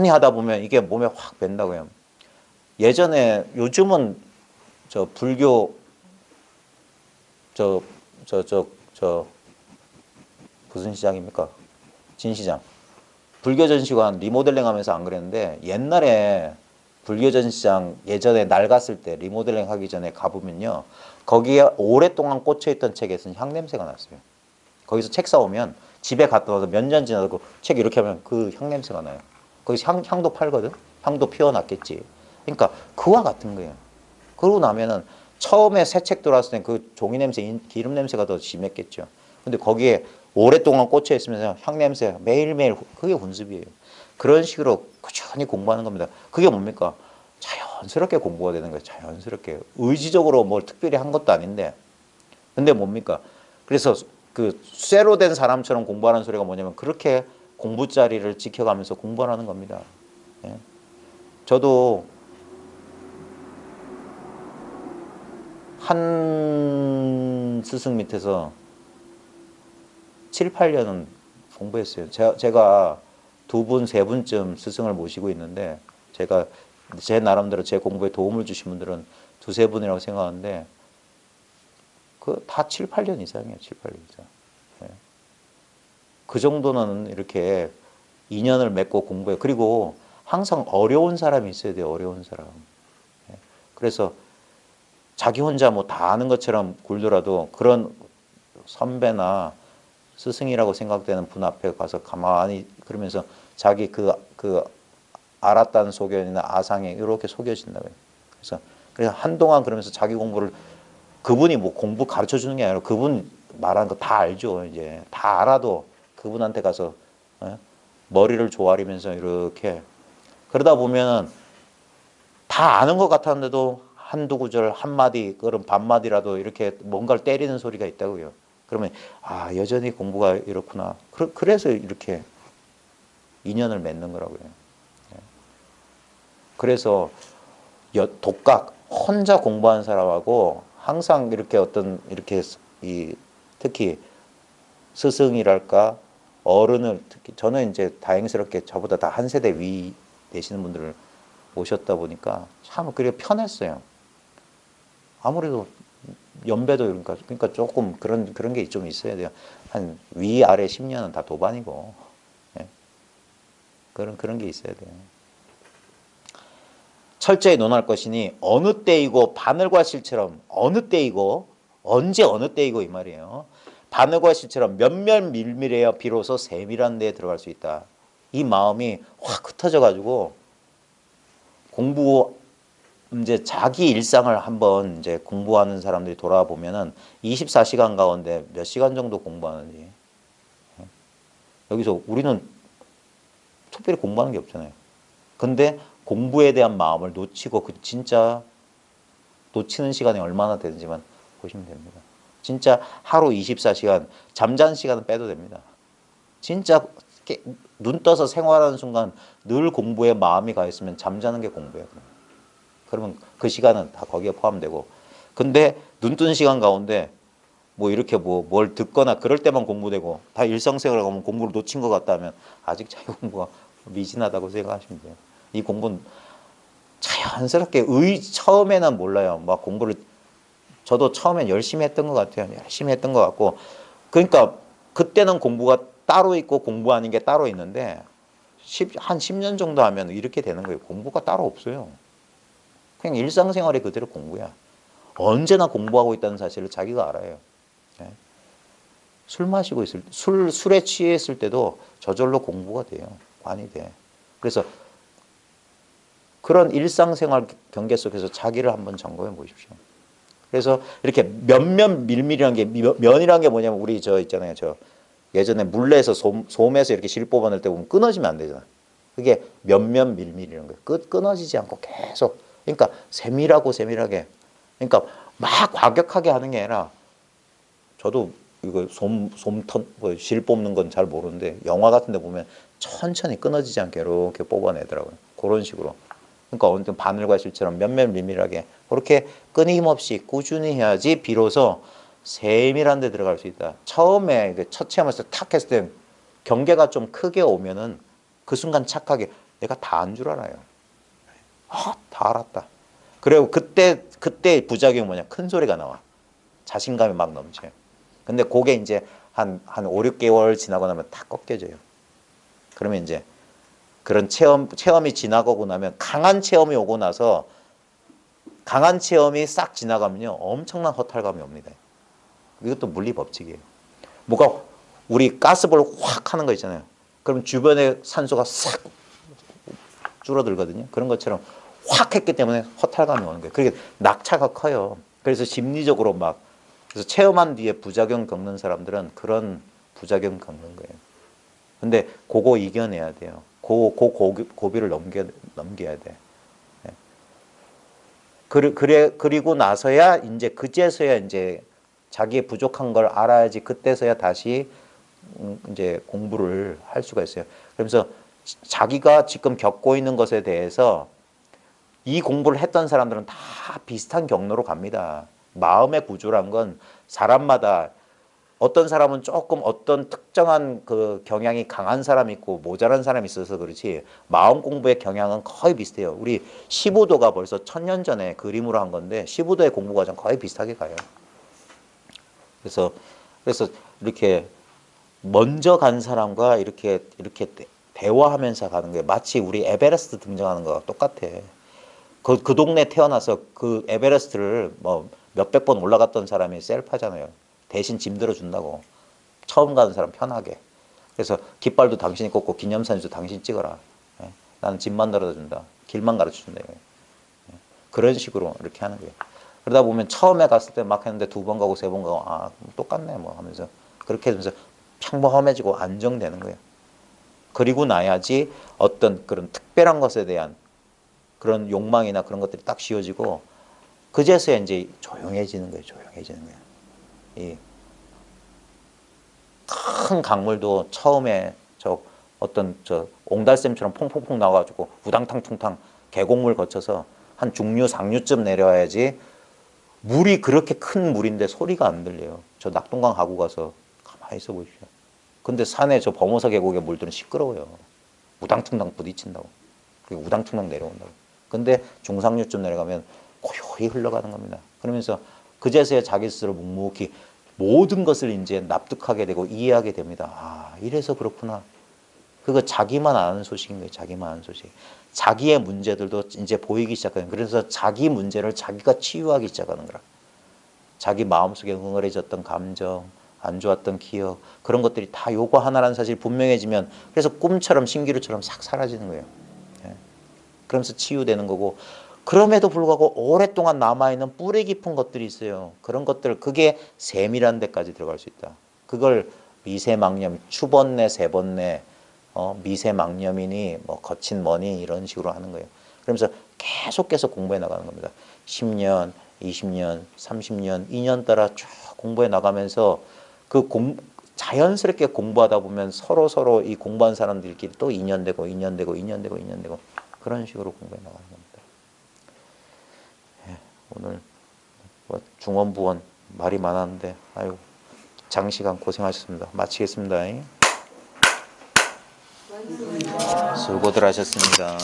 하다 보면 이게 몸에 확 밴다고요. 예전에 요즘은 저 불교 저 무슨 시장입니까? 진시장. 불교 전시관 리모델링 하면서 안 그랬는데 옛날에 불교 전시장 예전에 낡았을 때 리모델링 하기 전에 가보면요. 거기에 오랫동안 꽂혀있던 책에서는 향냄새가 났어요. 거기서 책 사오면 집에 갔다 와서 몇 년 지나고 책 이렇게 하면 그 향냄새가 나요. 거기서 향도 팔거든. 향도 피워놨겠지. 그러니까 그와 같은 거예요. 그러고 나면은 처음에 새 책 들어왔을 때 그 종이 냄새, 기름 냄새가 더 심했겠죠. 근데 거기에 오랫동안 꽂혀 있으면서 향 냄새 매일매일 그게 훈습이에요. 그런 식으로 꾸준히 공부하는 겁니다. 그게 뭡니까? 자연스럽게 공부가 되는 거예요. 자연스럽게 의지적으로 뭘 특별히 한 것도 아닌데. 근데 뭡니까? 그래서 그 쇠로 된 사람처럼 공부하는 소리가 뭐냐면 그렇게 공부 자리를 지켜가면서 공부하는 겁니다. 예? 저도 한 스승 밑에서 7, 8년은 공부했어요. 제가 두 분, 세 분쯤 스승을 모시고 있는데 제가 제 나름대로 제 공부에 도움을 주신 분들은 두세 분이라고 생각하는데 그 다 7, 8년 이상이에요. 7, 8년 이상. 네. 그 정도는 이렇게 인연을 맺고 공부해요. 그리고 항상 어려운 사람이 있어야 돼요. 어려운 사람. 네. 그래서 자기 혼자 뭐 다 아는 것처럼 굴더라도 그런 선배나 스승이라고 생각되는 분 앞에 가서 가만히 그러면서 자기 그 알았다는 소견이나 아상에 이렇게 속여진다고요. 그래서 한동안 그러면서 자기 공부를 그분이 뭐 공부 가르쳐 주는 게 아니라 그분 말하는 거 다 알죠. 이제 다 알아도 그분한테 가서 머리를 조아리면서 이렇게 그러다 보면 다 아는 것 같았는데도 한두 구절 한마디 그런 반마디라도 이렇게 뭔가를 때리는 소리가 있다고요. 그러면 아 여전히 공부가 이렇구나. 그래서 이렇게 인연을 맺는 거라고요. 그래서 독학 혼자 공부하는 사람하고 항상 이렇게 어떤 이렇게 특히 스승이랄까 어른을 특히 저는 이제 다행스럽게 저보다 다 한 세대 위 되시는 분들을 모셨다 보니까 참 그게 편했어요. 아무래도 연배도 그러니까 조금 그런 게 좀 있어야 돼요. 한 위아래 10년은 다 도반이고 예. 그런 게 있어야 돼요. 철저히 논할 것이니 어느 때이고 바늘과 실처럼 어느 때이고 언제 어느 때이고 이 말이에요. 바늘과 실처럼 몇몇 밀밀해야 비로소 세밀한 데에 들어갈 수 있다. 이 마음이 확 흩어져 가지고 공부 이제 자기 일상을 한번 이제 공부하는 사람들이 돌아보면은 24시간 가운데 몇 시간 정도 공부하는지 여기서 우리는 특별히 공부하는 게 없잖아요. 근데 공부에 대한 마음을 놓치고 그 진짜 놓치는 시간이 얼마나 되는지만 보시면 됩니다. 진짜 하루 24시간 잠자는 시간은 빼도 됩니다. 진짜 눈 떠서 생활하는 순간 늘 공부에 마음이 가 있으면 잠자는 게 공부예요. 그러면 그 시간은 다 거기에 포함되고. 근데 눈 뜬 시간 가운데 뭐 이렇게 뭐 뭘 듣거나 그럴 때만 공부되고 다 일상생활을 하면 공부를 놓친 것 같다면 아직 자기 공부가 미진하다고 생각하시면 돼요. 이 공부는 자연스럽게 처음에는 몰라요. 막 공부를 저도 처음엔 열심히 했던 것 같아요. 열심히 했던 것 같고. 그러니까 그때는 공부가 따로 있고 공부 아닌 게 따로 있는데 한 10년 정도 하면 이렇게 되는 거예요. 공부가 따로 없어요. 그냥 일상생활이 그대로 공부야. 언제나 공부하고 있다는 사실을 자기가 알아요. 네. 술 마시고 있을 술에 취했을 때도 저절로 공부가 돼요. 관이 돼. 그래서 그런 일상생활 경계 속에서 자기를 한번 점검해 보십시오. 그래서 이렇게 면면 밀밀이란 게 면이란 게 뭐냐면 우리 저 있잖아요. 저 예전에 물레에서 솜에서 이렇게 실 뽑아낼 때 보면 끊어지면 안 되잖아. 그게 면면 밀밀이라는 거예요. 끊어지지 않고 계속. 그러니까 세밀하고 세밀하게. 그러니까 막 과격하게 하는 게 아니라 저도 이거 뭐 실 뽑는 건 잘 모르는데 영화 같은 데 보면 천천히 끊어지지 않게 이렇게 뽑아내더라고요. 그런 식으로. 그러니까 어느 바늘과 실처럼 면면 밀밀하게 그렇게 끊임없이 꾸준히 해야지 비로소 세밀한 데 들어갈 수 있다. 처음에 첫 체험에서 탁 했을 때 경계가 좀 크게 오면은 그 순간 착하게 내가 다 안 줄 알아요. 다 알았다. 그리고 그때 부작용이 뭐냐? 큰 소리가 나와. 자신감이 막 넘쳐요. 근데 그게 이제 한 5, 6개월 지나고 나면 다 꺾여져요. 그러면 이제 그런 체험이 지나가고 나면 강한 체험이 오고 나서 강한 체험이 싹 지나가면요. 엄청난 허탈감이 옵니다. 이것도 물리 법칙이에요. 뭐가 우리 가스볼 확 하는 거 있잖아요. 그럼 주변에 산소가 싹 줄어들거든요. 그런 것처럼 확 했기 때문에 허탈감이 오는 거예요. 그게 낙차가 커요. 그래서 심리적으로 막 그래서 체험한 뒤에 부작용 겪는 사람들은 그런 부작용 겪는 거예요. 근데 그거 이겨내야 돼요. 고비를 넘겨야 돼. 그리고 나서야 이제 그제서야 이제 자기의 부족한 걸 알아야지 그때서야 다시 이제 공부를 할 수가 있어요. 그러면서 자기가 지금 겪고 있는 것에 대해서 이 공부를 했던 사람들은 다 비슷한 경로로 갑니다. 마음의 구조란 건 사람마다 어떤 사람은 조금 어떤 특정한 그 경향이 강한 사람이 있고 모자란 사람이 있어서 그렇지 마음 공부의 경향은 거의 비슷해요. 우리 시부도가 벌써 1000년 전에 그림으로 한 건데 시부도의 공부 과정 거의 비슷하게 가요. 그래서 이렇게 먼저 간 사람과 이렇게 대화하면서 가는 게 마치 우리 에베레스트 등정하는 거와 똑같아. 그 동네 태어나서 그 에베레스트를 뭐 몇백 번 올라갔던 사람이 셀파잖아요. 대신 짐 들어준다고. 처음 가는 사람 편하게. 그래서 깃발도 당신이 꽂고 기념사진도 당신 찍어라. 예? 나는 짐만 들어준다. 길만 가르쳐준다. 그런 식으로 이렇게 하는 거예요. 그러다 보면 처음에 갔을 때 막 했는데 2번 가고 3번 가고 아 똑같네 뭐 하면서 그렇게 하면서 평범해지고 안정되는 거예요. 그리고 나야지 어떤 그런 특별한 것에 대한 그런 욕망이나 그런 것들이 딱 지워지고 그제서야 이제 조용해지는 거예요. 조용해지는 거예요. 이 큰 강물도 처음에 어떤 옹달샘처럼 퐁퐁퐁 나와가지고 우당탕퉁탕 계곡물 거쳐서 한 중류 상류쯤 내려와야지 물이 그렇게 큰 물인데 소리가 안 들려요. 저 낙동강 하고 가서 가만히 있어 보십시오. 근데 산에 저 범어서 계곡의 물들은 시끄러워요. 우당퉁당 부딪힌다고. 그리고 우당퉁당 내려온다고. 근데 중상류쯤 내려가면 고요히 흘러가는 겁니다. 그러면서 그제서야 자기 스스로 묵묵히 모든 것을 이제 납득하게 되고 이해하게 됩니다. 아, 이래서 그렇구나. 그거 자기만 아는 소식인 거예요. 자기만 아는 소식. 자기의 문제들도 이제 보이기 시작하는. 그래서 자기 문제를 자기가 치유하기 시작하는 거라. 자기 마음속에 응어리졌던 감정, 안 좋았던 기억, 그런 것들이 다 요거 하나라는 사실이 분명해지면 그래서 꿈처럼 신기루처럼 싹 사라지는 거예요. 예. 그러면서 치유되는 거고 그럼에도 불구하고 오랫동안 남아있는 뿌리 깊은 것들이 있어요. 그런 것들 그게 세밀한 데까지 들어갈 수 있다. 그걸 미세망념, 추번뇌, 세번뇌, 미세망념이니 뭐 거친 머니 이런 식으로 하는 거예요. 그러면서 계속 공부해 나가는 겁니다. 10년, 20년, 30년, 2년 따라 쭉 공부해 나가면서 자연스럽게 공부하다 보면 서로 이 공부한 사람들끼리 또 인연되고 그런 식으로 공부해 나가는 겁니다. 예, 오늘 뭐 중원부원 말이 많았는데 아유 장시간 고생하셨습니다. 마치겠습니다. 수고들 하셨습니다.